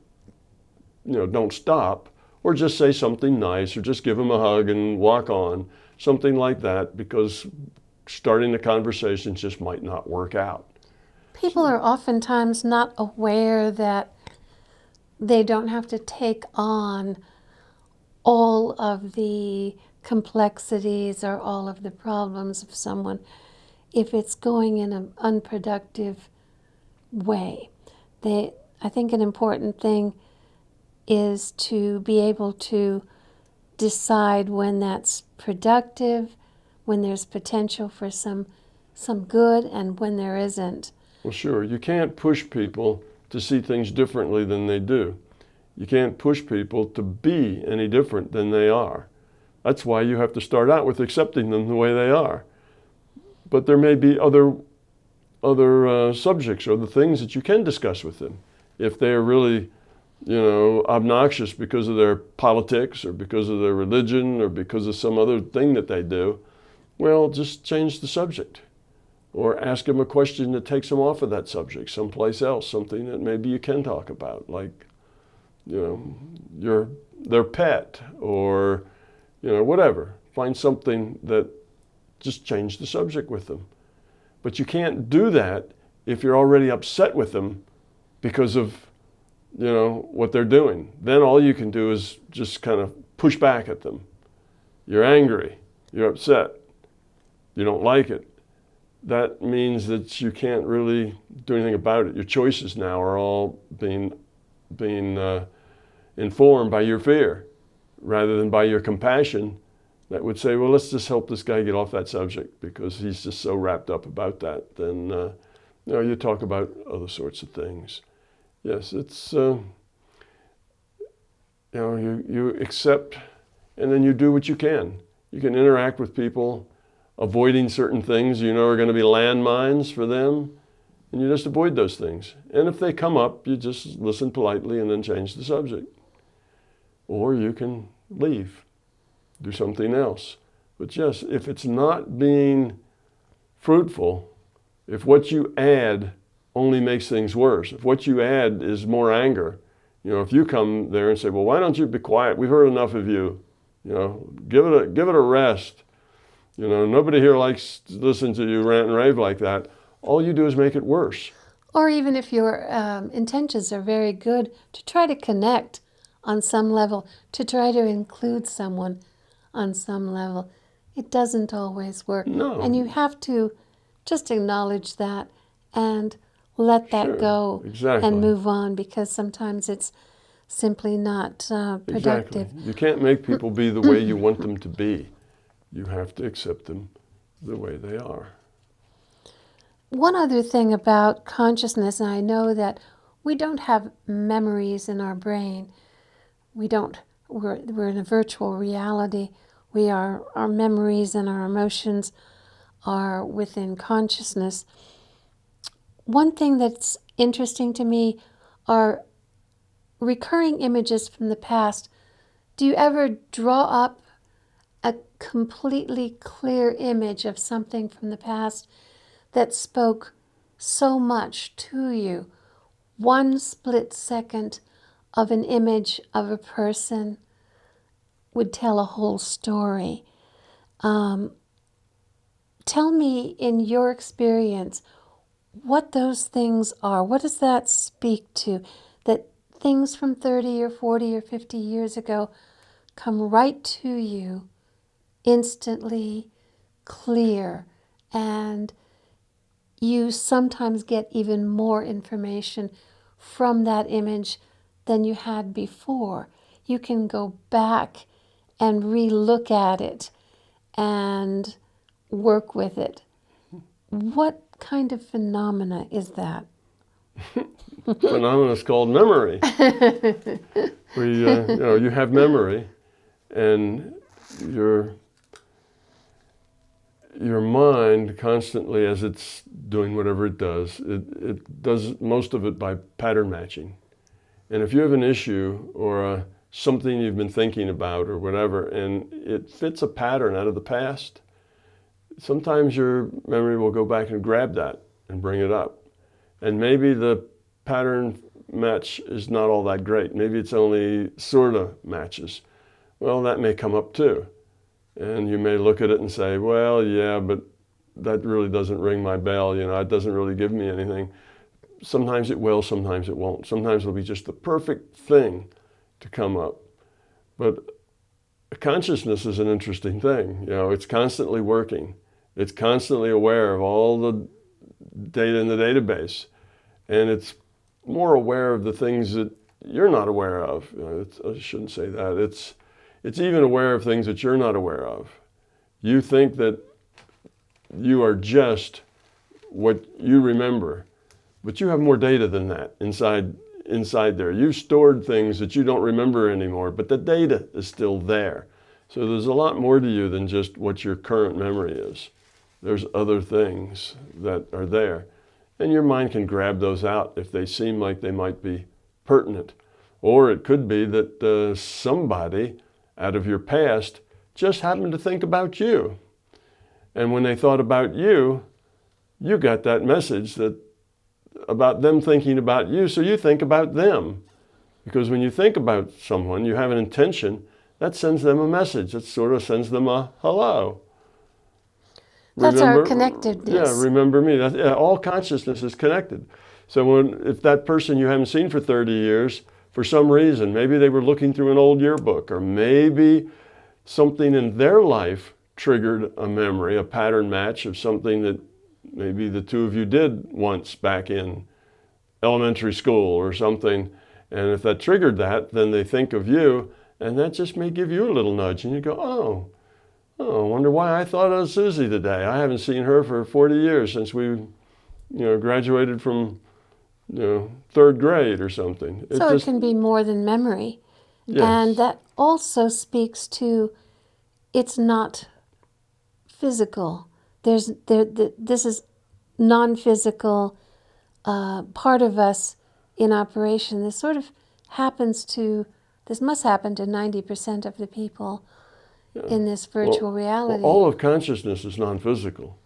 stop, or just say something nice, or just give them a hug and walk on, something like that, because starting the conversation just might not work out. People are oftentimes not aware that they don't have to take on all of the complexities or all of the problems of someone if it's going in an unproductive way. I think an important thing is to be able to decide when that's productive, when there's potential for some good, and when there isn't. Well, sure. You can't push people to see things differently than they do. You can't push people to be any different than they are. That's why you have to start out with accepting them the way they are. But there may be other subjects or the things that you can discuss with them. If they're really, obnoxious because of their politics or because of their religion or because of some other thing that they do, well, just change the subject. Or ask them a question that takes them off of that subject, someplace else, something that maybe you can talk about, like, their pet or, whatever. Find something that just change the subject with them. But you can't do that if you're already upset with them because of, what they're doing. Then all you can do is just kind of push back at them. You're angry, you're upset, you don't like it. That means that you can't really do anything about it. Your choices now are all being informed by your fear rather than by your compassion that would say, well, let's just help this guy get off that subject because he's just so wrapped up about that. Then, you talk about other sorts of things. Yes, it's, you accept and then you do what you can. You can interact with people avoiding certain things are going to be landmines for them, and you just avoid those things. And if they come up, you just listen politely and then change the subject. Or you can leave, do something else. But yes, if it's not being fruitful, if what you add only makes things worse, if what you add is more anger, if you come there and say, well, why don't you be quiet? We've heard enough of you. Give it a rest. Nobody here likes to listen to you rant and rave like that. All you do is make it worse. Or even if your intentions are very good, to try to connect on some level, to try to include someone on some level. It doesn't always work. No. And you have to just acknowledge that and let that go. Exactly. And move on, because sometimes it's simply not productive. Exactly. You can't make people be the way you want them to be. You have to accept them the way they are. One other thing about consciousness, and I know that we don't have memories in our brain. We're in a virtual reality. Our memories and our emotions are within consciousness. One thing that's interesting to me are recurring images from the past. Do you ever draw up a completely clear image of something from the past that spoke so much to you? One split second of an image of a person would tell a whole story. Tell me, in your experience, what those things are. What does that speak to? That things from 30 or 40 or 50 years ago come right to you instantly, clear, and you sometimes get even more information from that image than you had before. You can go back and re-look at it and work with it. What kind of phenomena is that? Phenomena is called memory. You have memory, and your mind constantly, as it's doing whatever it does most of it by pattern matching. And if you have an issue or something you've been thinking about or whatever, and it fits a pattern out of the past, sometimes your memory will go back and grab that and bring it up. And maybe the pattern match is not all that great. Maybe it's only sort of matches. Well, that may come up too. And you may look at it and say, well, yeah, but that really doesn't ring my bell. It doesn't really give me anything. Sometimes it will, sometimes it won't. Sometimes it'll be just the perfect thing to come up. But consciousness is an interesting thing. It's constantly working. It's constantly aware of all the data in the database. And it's more aware of the things that you're not aware of. I shouldn't say that. It's even aware of things that you're not aware of. You think that you are just what you remember, but you have more data than that inside there. You've stored things that you don't remember anymore, but the data is still there. So there's a lot more to you than just what your current memory is. There's other things that are there. And your mind can grab those out if they seem like they might be pertinent. Or it could be that somebody out of your past just happened to think about you. And when they thought about you, you got that message about them thinking about you, so you think about them. Because when you think about someone, you have an intention, that sends them a message. It sort of sends them a hello. That's our connectedness. Yeah, remember me. All consciousness is connected. So if that person you haven't seen for 30 years, for some reason, maybe they were looking through an old yearbook, or maybe something in their life triggered a memory, a pattern match of something that maybe the two of you did once back in elementary school or something. And if that triggered that, then they think of you, and that just may give you a little nudge. And you go, I wonder why I thought of Susie today. I haven't seen her for 40 years since we graduated from third grade or something. It can be more than memory. Yes. And that also speaks to, it's not physical. This is non-physical part of us in operation. This must happen to 90% of the people in this virtual reality. All of consciousness is non-physical.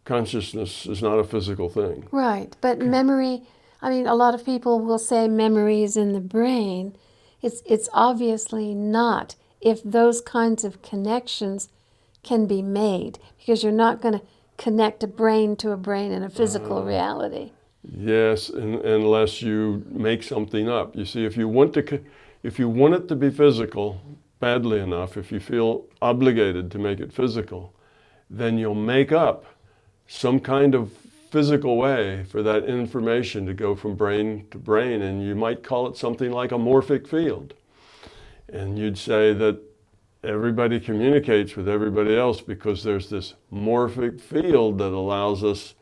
Consciousness is not a physical thing. Right, but memory, a lot of people will say memory is in the brain. It's obviously not, if those kinds of connections can be made, because you're not going to connect a brain to a brain in a physical reality. Yes, unless you make something up. You see, if you want it to be physical badly enough, if you feel obligated to make it physical, then you'll make up some kind of physical way for that information to go from brain to brain, and you might call it something like a morphic field. And you'd say that everybody communicates with everybody else because there's this morphic field that allows us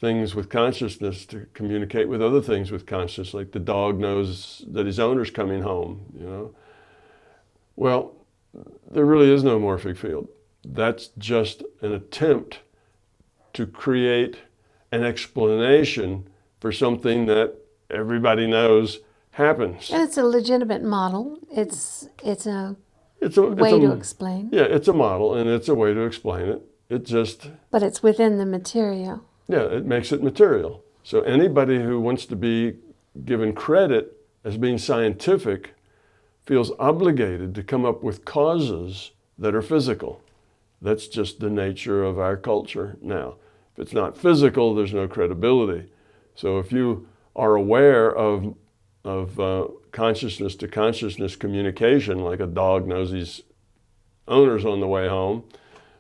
things with consciousness to communicate with other things with consciousness, like the dog knows that his owner's coming home, Well, there really is no morphic field. That's just an attempt to create an explanation for something that everybody knows happens. And it's a legitimate model. It's a way to explain. Yeah, it's a model, and it's a way to explain it. But it's within the material. Yeah, it makes it material. So anybody who wants to be given credit as being scientific feels obligated to come up with causes that are physical. That's just the nature of our culture now. If it's not physical, there's no credibility. So if you are aware of consciousness to consciousness communication, like a dog knows his owner's on the way home,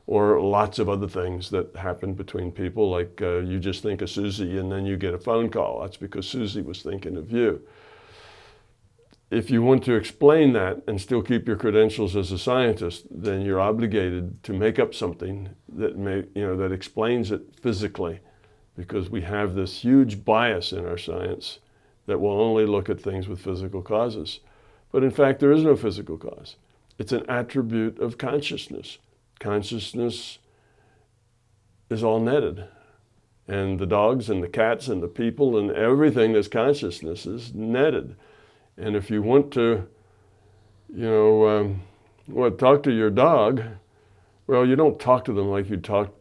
or lots of other things that happen between people, like you just think of Susie and then you get a phone call. That's because Susie was thinking of you. If you want to explain that and still keep your credentials as a scientist, then you're obligated to make up something that explains it physically, because we have this huge bias in our science that will only look at things with physical causes. But in fact, there is no physical cause. It's an attribute of consciousness. Consciousness is all netted. And the dogs and the cats and the people and everything that's consciousness is netted. And if you want to, talk to your dog, well, you don't talk to them like you talk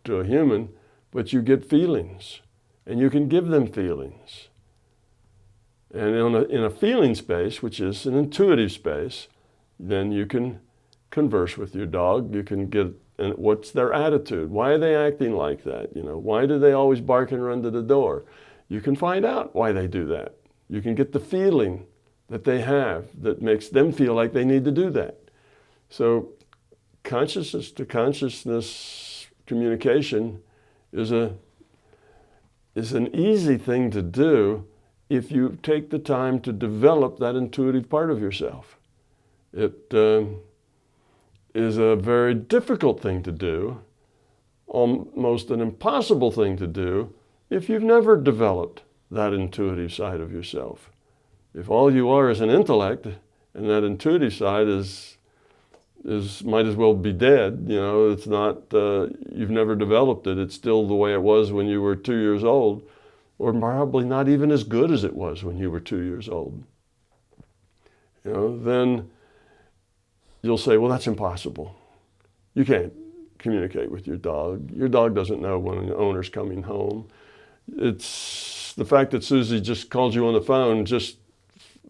to a human, but you get feelings, and you can give them feelings. And in a feeling space, which is an intuitive space, then you can converse with your dog. You can get, and what's their attitude? Why are they acting like that? Why do they always bark and run to the door? You can find out why they do that. You can get the feeling that they have that makes them feel like they need to do that. So consciousness to consciousness communication is an easy thing to do if you take the time to develop that intuitive part of yourself. It is a very difficult thing to do, almost an impossible thing to do if you've never developed that intuitive side of yourself. If all you are is an intellect, and that intuitive side is might as well be dead, it's not, you've never developed it, it's still the way it was when you were 2 years old, or probably not even as good as it was when you were 2 years old. Then you'll say, well, that's impossible. You can't communicate with your dog. Your dog doesn't know when the owner's coming home. It's the fact that Susie just called you on the phone just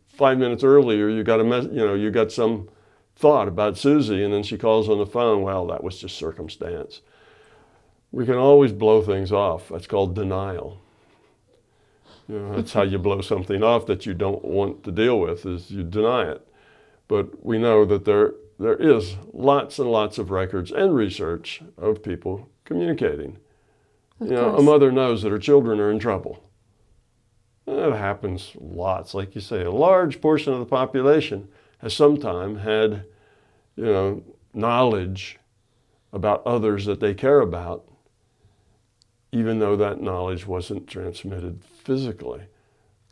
5 minutes earlier, you got some thought about Susie, and then she calls on the phone. Well, that was just circumstance. We can always blow things off. That's called denial. That's how you blow something off that you don't want to deal with, is you deny it. But we know that there is lots and lots of records and research of people communicating. A mother knows that her children are in trouble. That happens lots. Like you say, a large portion of the population has sometime had, knowledge about others that they care about, even though that knowledge wasn't transmitted physically.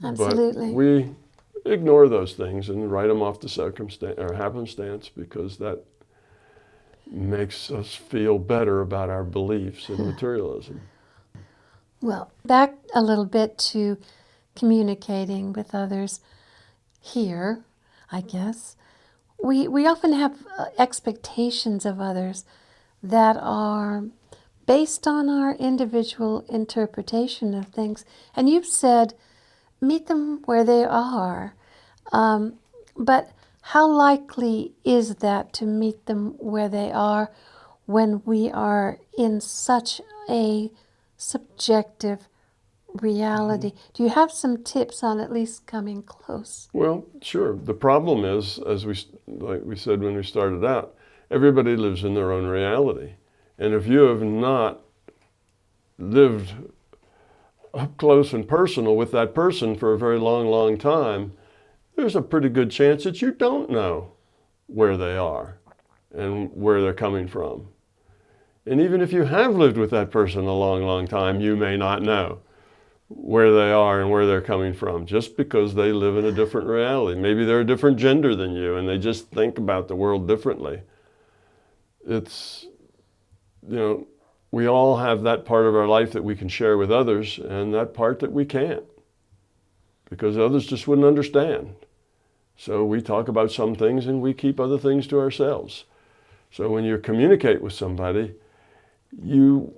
Absolutely. But we ignore those things and write them off to circumstance or happenstance, because that makes us feel better about our beliefs in materialism. Well, back a little bit to communicating with others here, I guess. We often have expectations of others that are based on our individual interpretation of things. And you've said, meet them where they are. But how likely is that to meet them where they are when we are in such a subjective reality? Do you have some tips on at least coming close? Well, sure. The problem is, as we said when we started out, everybody lives in their own reality. And if you have not lived up close and personal with that person for a very long, long time, there's a pretty good chance that you don't know where they are and where they're coming from. And even if you have lived with that person a long, long time, you may not know where they are and where they're coming from, just because they live in a different reality. Maybe they're a different gender than you and they just think about the world differently. It's, we all have that part of our life that we can share with others, and that part that we can't, because others just wouldn't understand. So we talk about some things and we keep other things to ourselves. So when you communicate with somebody, you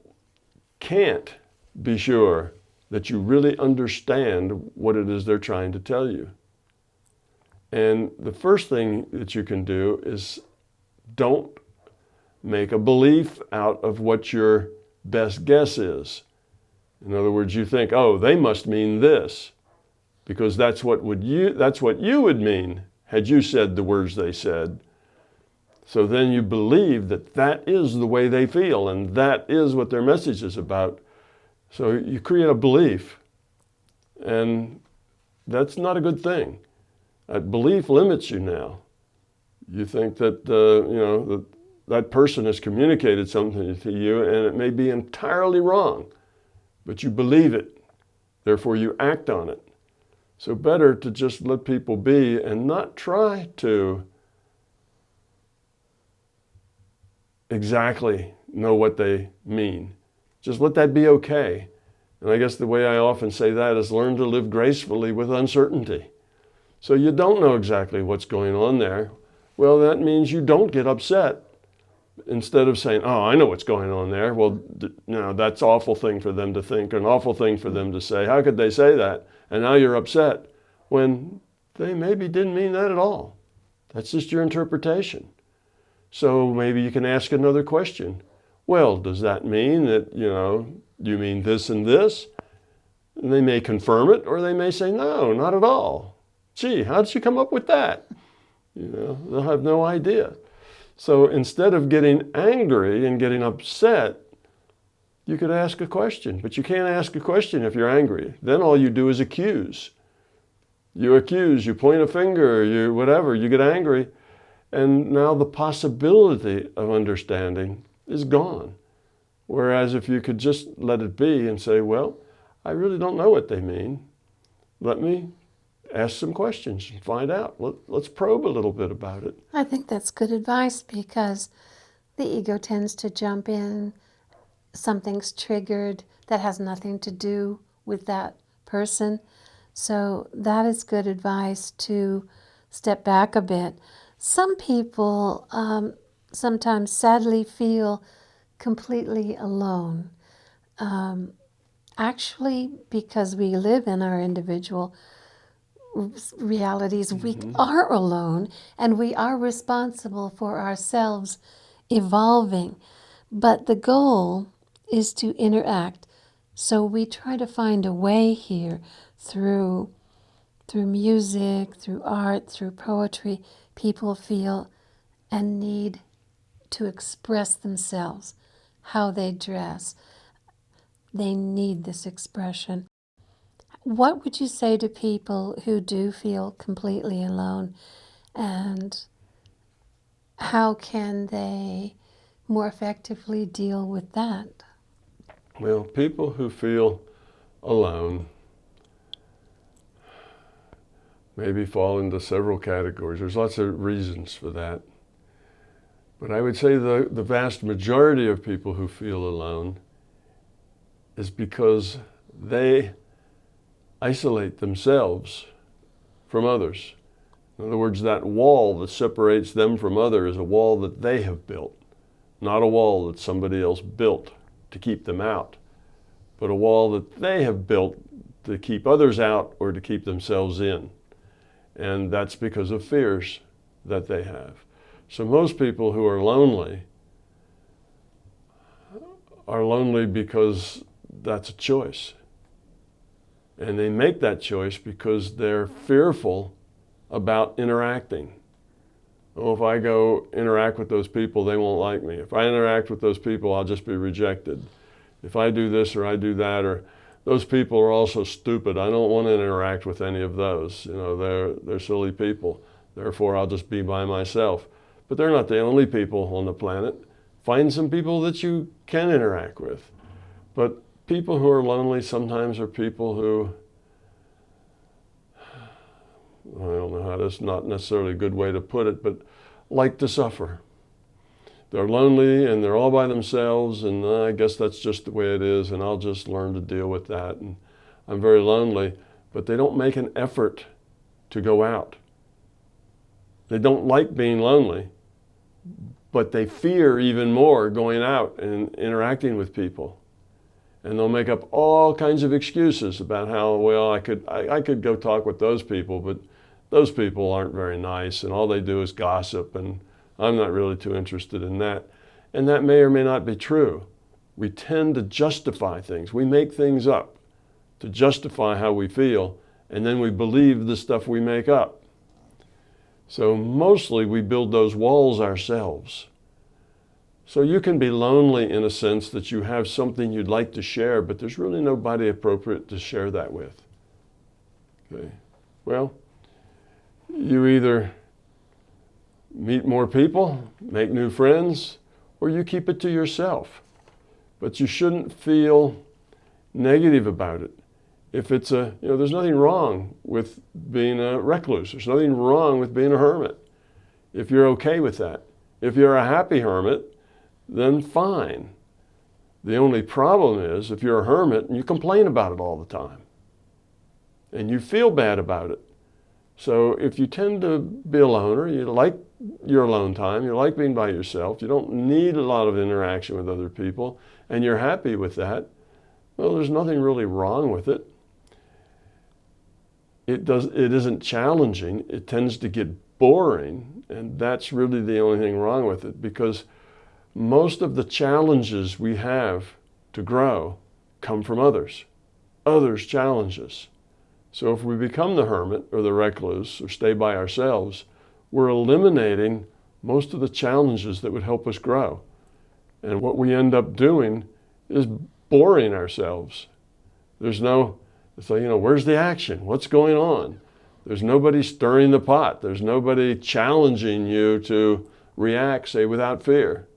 can't be sure that you really understand what it is they're trying to tell you. And the first thing that you can do is don't make a belief out of what your best guess is. In other words, you think, oh, they must mean this, because that's what you would mean had you said the words they said. So then you believe that that is the way they feel and that is what their message is about. So you create a belief, and that's not a good thing. That belief limits you now. You think that that person has communicated something to you, and it may be entirely wrong, but you believe it. Therefore, you act on it. So better to just let people be and not try to exactly know what they mean. Just let that be okay. And I guess the way I often say that is learn to live gracefully with uncertainty. So you don't know exactly what's going on there. Well, that means you don't get upset. Instead of saying, oh, I know what's going on there. Well, that's an awful thing for them to think, an awful thing for them to say. How could they say that? And now you're upset when they maybe didn't mean that at all. That's just your interpretation. So maybe you can ask another question. Well, does that mean that, you mean this and this? And they may confirm it, or they may say, no, not at all. Gee, how did you come up with that? They'll have no idea. So instead of getting angry and getting upset, you could ask a question. But you can't ask a question if you're angry. Then all you do is accuse. You accuse, you point a finger, you whatever, you get angry. And now the possibility of understanding is gone. Whereas if you could just let it be and say, well, I really don't know what they mean. Let me ask some questions and find out. Let's probe a little bit about it. I think that's good advice because the ego tends to jump in. Something's triggered that has nothing to do with that person. So that is good advice to step back a bit. Some people sometimes sadly feel completely alone. Actually, because we live in our individual realities, we are alone and we are responsible for ourselves evolving. But the goal is to interact. So we try to find a way here through music, through art, through poetry. People feel a need to express themselves, how they dress. They need this expression. What would you say to people who do feel completely alone, and how can they more effectively deal with that? Well, people who feel alone maybe fall into several categories. There's lots of reasons for that. But I would say the vast majority of people who feel alone is because they isolate themselves from others. In other words, that wall that separates them from others is a wall that they have built, not a wall that somebody else built to keep them out, but a wall that they have built to keep others out or to keep themselves in. And that's because of fears that they have. So most people who are lonely because that's a choice. And they make that choice because they're fearful about interacting. Oh, if I go interact with those people, they won't like me. If I interact with those people, I'll just be rejected. If I do this or I do that, or those people are also stupid. I don't want to interact with any of those. You know, they're silly people. Therefore, I'll just be by myself. But they're not the only people on the planet. Find some people that you can interact with. But people who are lonely sometimes are people who, I don't know how, that's not necessarily a good way to put it, but like to suffer. They're lonely and they're all by themselves, and I guess that's just the way it is, and I'll just learn to deal with that. And I'm very lonely, but they don't make an effort to go out. They don't like being lonely, but they fear even more going out and interacting with people. And they'll make up all kinds of excuses about how, well, I could go talk with those people, but those people aren't very nice, and all they do is gossip, and I'm not really too interested in that. And that may or may not be true. We tend to justify things. We make things up to justify how we feel, and then we believe the stuff we make up. So mostly we build those walls ourselves. So you can be lonely in a sense that you have something you'd like to share, but there's really nobody appropriate to share that with. Okay. Well, you either meet more people, make new friends, or you keep it to yourself. But you shouldn't feel negative about it. If it's there's nothing wrong with being a recluse. There's nothing wrong with being a hermit, if you're okay with that. If you're a happy hermit, then fine. The only problem is if you're a hermit and you complain about it all the time and you feel bad about it. So if you tend to be a loner, you like your alone time, you like being by yourself, you don't need a lot of interaction with other people, and you're happy with that, well, there's nothing really wrong with it. It isn't challenging. It tends to get boring, and that's really the only thing wrong with it, because most of the challenges we have to grow come from others' challenges. So if we become the hermit or the recluse or stay by ourselves, we're eliminating most of the challenges that would help us grow. And what we end up doing is boring ourselves. It's like, where's the action? What's going on? There's nobody stirring the pot. There's nobody challenging you to react, say, without fear.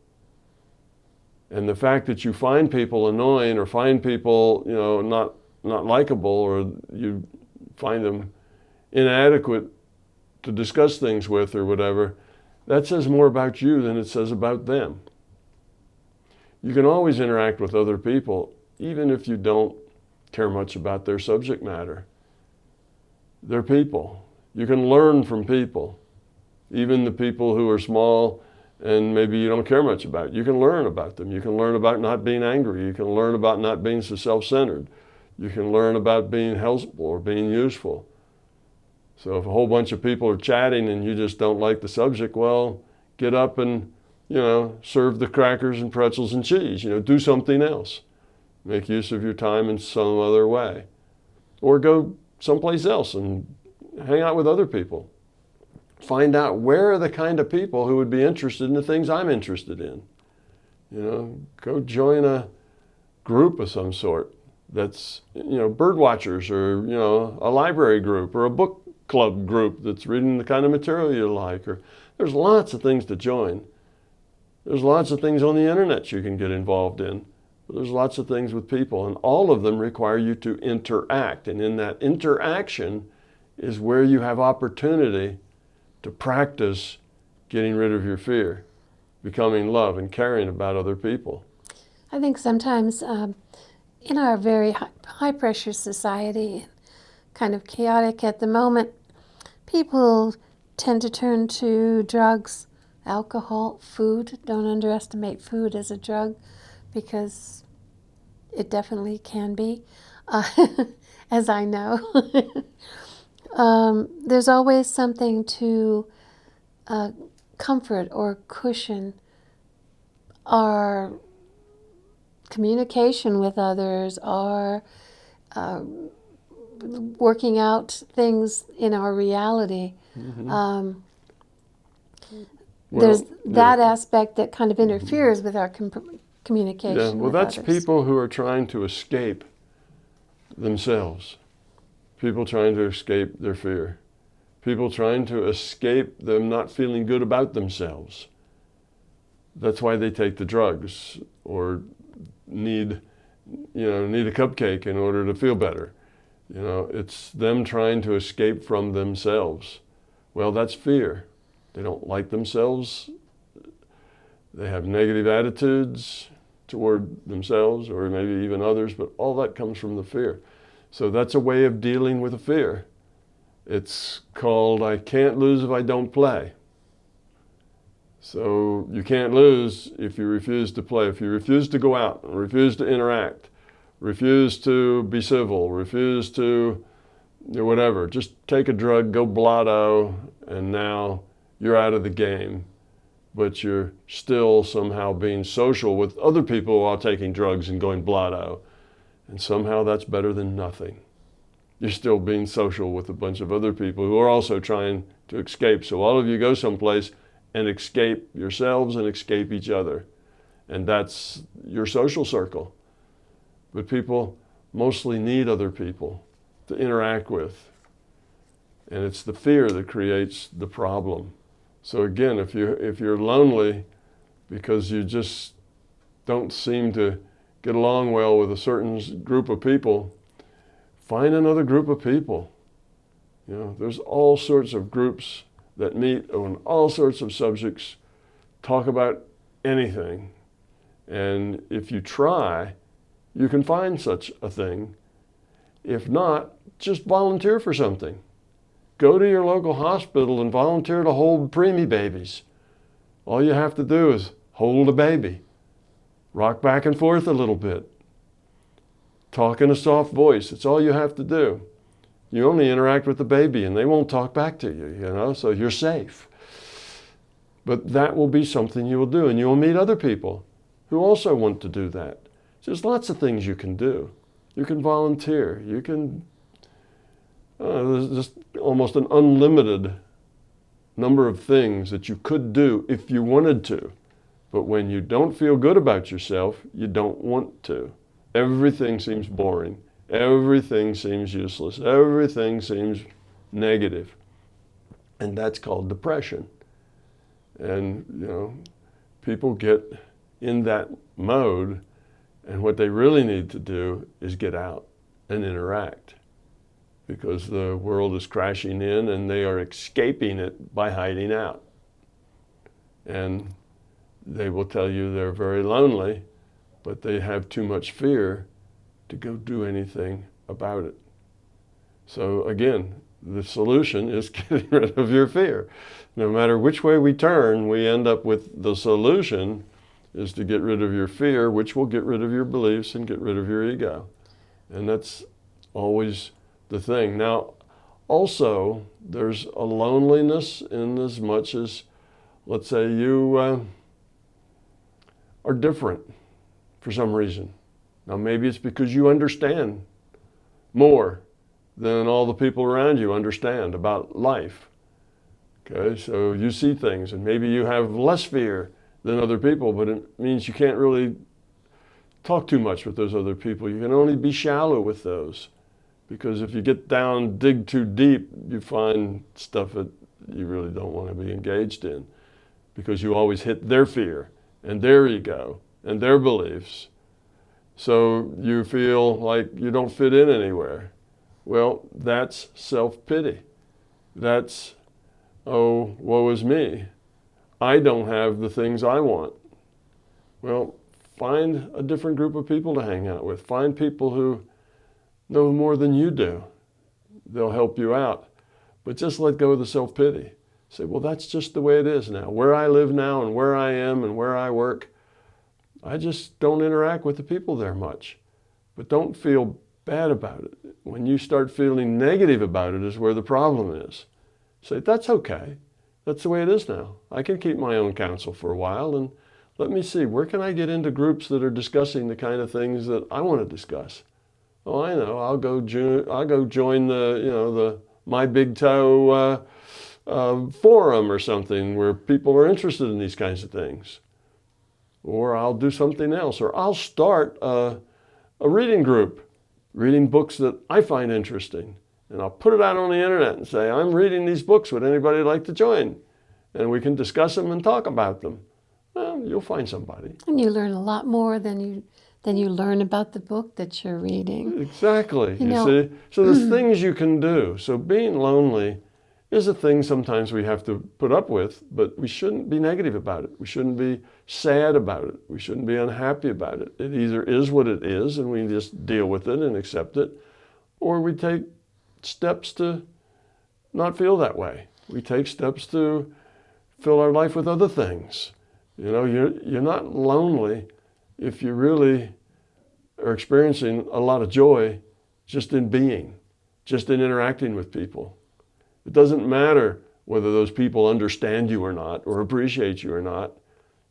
And the fact that you find people annoying or find people, not likable, or you find them inadequate to discuss things with or whatever, that says more about you than it says about them. You can always interact with other people, even if you don't care much about their subject matter. They're people. You can learn from people, even the people who are small and maybe you don't care much about. You can learn about them. You can learn about not being angry. You can learn about not being so self-centered. You can learn about being helpful or being useful. So if a whole bunch of people are chatting and you just don't like the subject, well, get up and, serve the crackers and pretzels and cheese. Do something else. Make use of your time in some other way. Or go someplace else and hang out with other people. Find out where are the kind of people who would be interested in the things I'm interested in. Go join a group of some sort that's, bird watchers, or, a library group or a book club group that's reading the kind of material you like. Or there's lots of things to join. There's lots of things on the internet you can get involved in. But there's lots of things with people, and all of them require you to interact. And in that interaction is where you have opportunity to practice getting rid of your fear, becoming love, and caring about other people. I think sometimes in our very high pressure society, kind of chaotic at the moment, people tend to turn to drugs, alcohol, food. Don't underestimate food as a drug, because it definitely can be, as I know. There's always something to comfort or cushion our communication with others, our working out things in our reality. Mm-hmm. There's that aspect that kind of interferes with our communication. Yeah, well, that's others. People who are trying to escape themselves. People trying to escape their fear. People trying to escape them not feeling good about themselves. That's why they take the drugs or need a cupcake in order to feel better. It's them trying to escape from themselves. Well, that's fear. They don't like themselves. They have negative attitudes toward themselves or maybe even others, but all that comes from the fear. So that's a way of dealing with a fear. It's called, I can't lose if I don't play. So you can't lose if you refuse to play. If you refuse to go out, refuse to interact, refuse to be civil, refuse to whatever, just take a drug, go blotto, and now you're out of the game. But you're still somehow being social with other people while taking drugs and going blotto. And somehow that's better than nothing. You're still being social with a bunch of other people who are also trying to escape. So all of you go someplace and escape yourselves and escape each other. And that's your social circle. But people mostly need other people to interact with. And it's the fear that creates the problem. So again, if you're lonely because you just don't seem to get along well with a certain group of people, find another group of people. There's all sorts of groups that meet on all sorts of subjects, talk about anything. And if you try, you can find such a thing. If not, just volunteer for something. Go to your local hospital and volunteer to hold preemie babies. All you have to do is hold a baby. Rock back and forth a little bit. Talk in a soft voice. It's all you have to do. You only interact with the baby and they won't talk back to you, so you're safe. But that will be something you will do, and you will meet other people who also want to do that. There's lots of things you can do. You can volunteer. You can, there's just almost an unlimited number of things that you could do if you wanted to. But when you don't feel good about yourself, you don't want to. Everything seems boring. Everything seems useless. Everything seems negative. And that's called depression. And, people get in that mode, and what they really need to do is get out and interact, because the world is crashing in and they are escaping it by hiding out. And they will tell you they're very lonely, but they have too much fear to go do anything about it. So again, the solution is getting rid of your fear. No matter which way we turn, we end up with the solution is to get rid of your fear, which will get rid of your beliefs and get rid of your ego. And that's always the thing. Now, also, there's a loneliness in as much as, let's say you are different for some reason. Now, maybe it's because you understand more than all the people around you understand about life. Okay, so you see things, and maybe you have less fear than other people, but it means you can't really talk too much with those other people. You can only be shallow with those, because if you get down, dig too deep, you find stuff that you really don't want to be engaged in, because you always hit their fear and their ego and their beliefs. So you feel like you don't fit in anywhere. Well, that's self-pity. That's, oh, woe is me. I don't have the things I want. Well, find a different group of people to hang out with. Find people who know more than you do. They'll help you out. But just let go of the self-pity. Say, well, that's just the way it is now. Where I live now and where I am and where I work, I just don't interact with the people there much. But don't feel bad about it. When you start feeling negative about it is where the problem is. Say, that's okay. That's the way it is now. I can keep my own counsel for a while, and let me see, where can I get into groups that are discussing the kind of things that I want to discuss? Oh, I know, I'll go join the My Big Toe forum or something where people are interested in these kinds of things. Or I'll do something else, or I'll start a reading group, reading books that I find interesting. And I'll put it out on the internet and say, I'm reading these books, would anybody like to join? And we can discuss them and talk about them. Well, you'll find somebody. And you learn a lot more than you learn about the book that you're reading. Exactly, you see? So there's things you can do. So being lonely is a thing sometimes we have to put up with, but we shouldn't be negative about it. We shouldn't be sad about it. We shouldn't be unhappy about it. It either is what it is and we just deal with it and accept it, or we take steps to not feel that way. We take steps to fill our life with other things. You're not lonely if you really are experiencing a lot of joy just in being, just in interacting with people. It doesn't matter whether those people understand you or not, or appreciate you or not.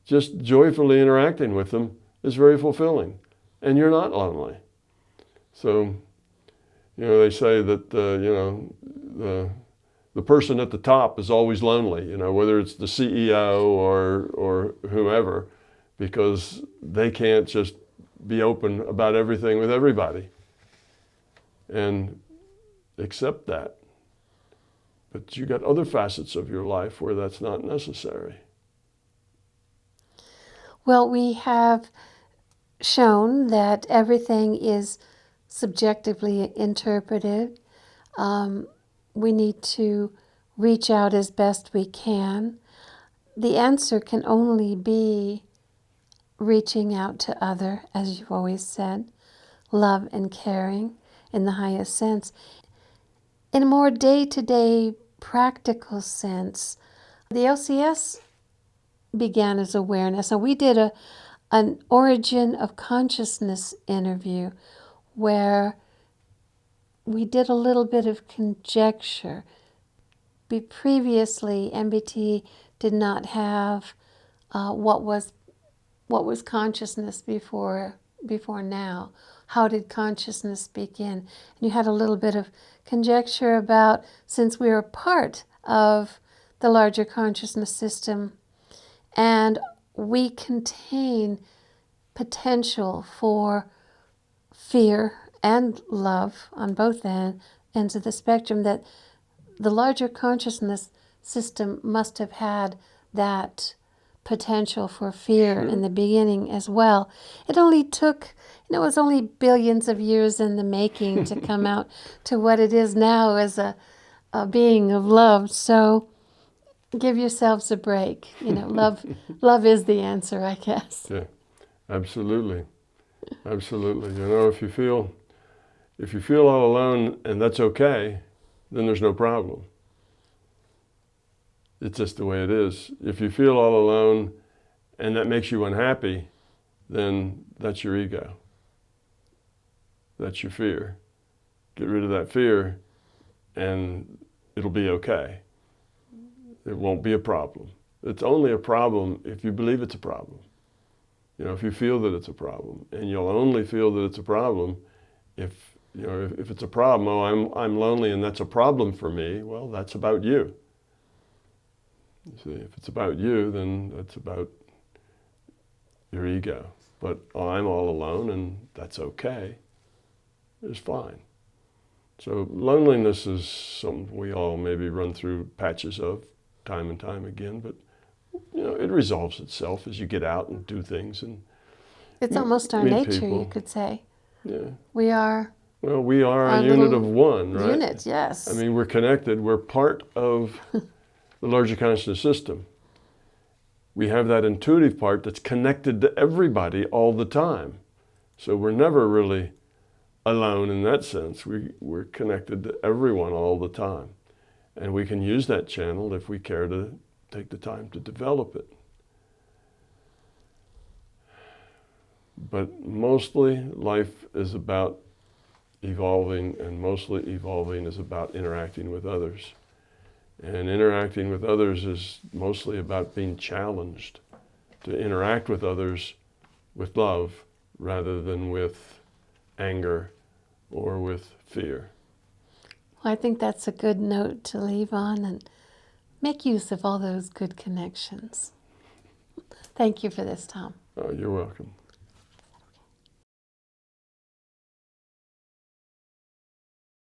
Just joyfully interacting with them is very fulfilling, and you're not lonely. So, they say that, the person at the top is always lonely, whether it's the CEO or whoever, because they can't just be open about everything with everybody. And accept that. But you got other facets of your life where that's not necessary. Well, we have shown that everything is subjectively interpreted. We need to reach out as best we can. The answer can only be reaching out to other, as you've always said, love and caring in the highest sense. In a more day-to-day practical sense, the LCS began as awareness. And we did an origin of consciousness interview where we did a little bit of conjecture. Previously, MBT did not have what was consciousness before now. How did consciousness begin? And you had a little bit of conjecture about, since we are part of the larger consciousness system and we contain potential for fear and love on both ends of the spectrum, that the larger consciousness system must have had that potential for fear in the beginning as well. It only took, it was only billions of years in the making to come out to what it is now as a being of love. So give yourselves a break. Love is the answer, I guess. Yeah, absolutely. Absolutely. If you feel all alone and that's okay, then there's no problem. It's just the way it is. If you feel all alone and that makes you unhappy, then that's your ego. That's your fear. Get rid of that fear and it'll be okay. It won't be a problem. It's only a problem if you believe it's a problem. If you feel that it's a problem, and you'll only feel that it's a problem if it's a problem. Oh, I'm lonely and that's a problem for me. Well, that's about you. You see, if it's about you, then that's about your ego. But I'm all alone and that's okay. It's fine. So loneliness is something we all maybe run through patches of time and time again, but it resolves itself as you get out and do things and it's almost our meet nature, people. you could say. Yeah. We are a unit of one, right? Unit, yes. I mean, we're connected. We're part of the larger consciousness system. We have that intuitive part that's connected to everybody all the time. So we're never really alone in that sense. We're connected to everyone all the time. And we can use that channel if we care to take the time to develop it. But mostly life is about evolving, and mostly evolving is about interacting with others. And interacting with others is mostly about being challenged to interact with others with love rather than with anger or with fear. Well, I think that's a good note to leave on, and make use of all those good connections. Thank you for this, Tom. Oh, you're welcome.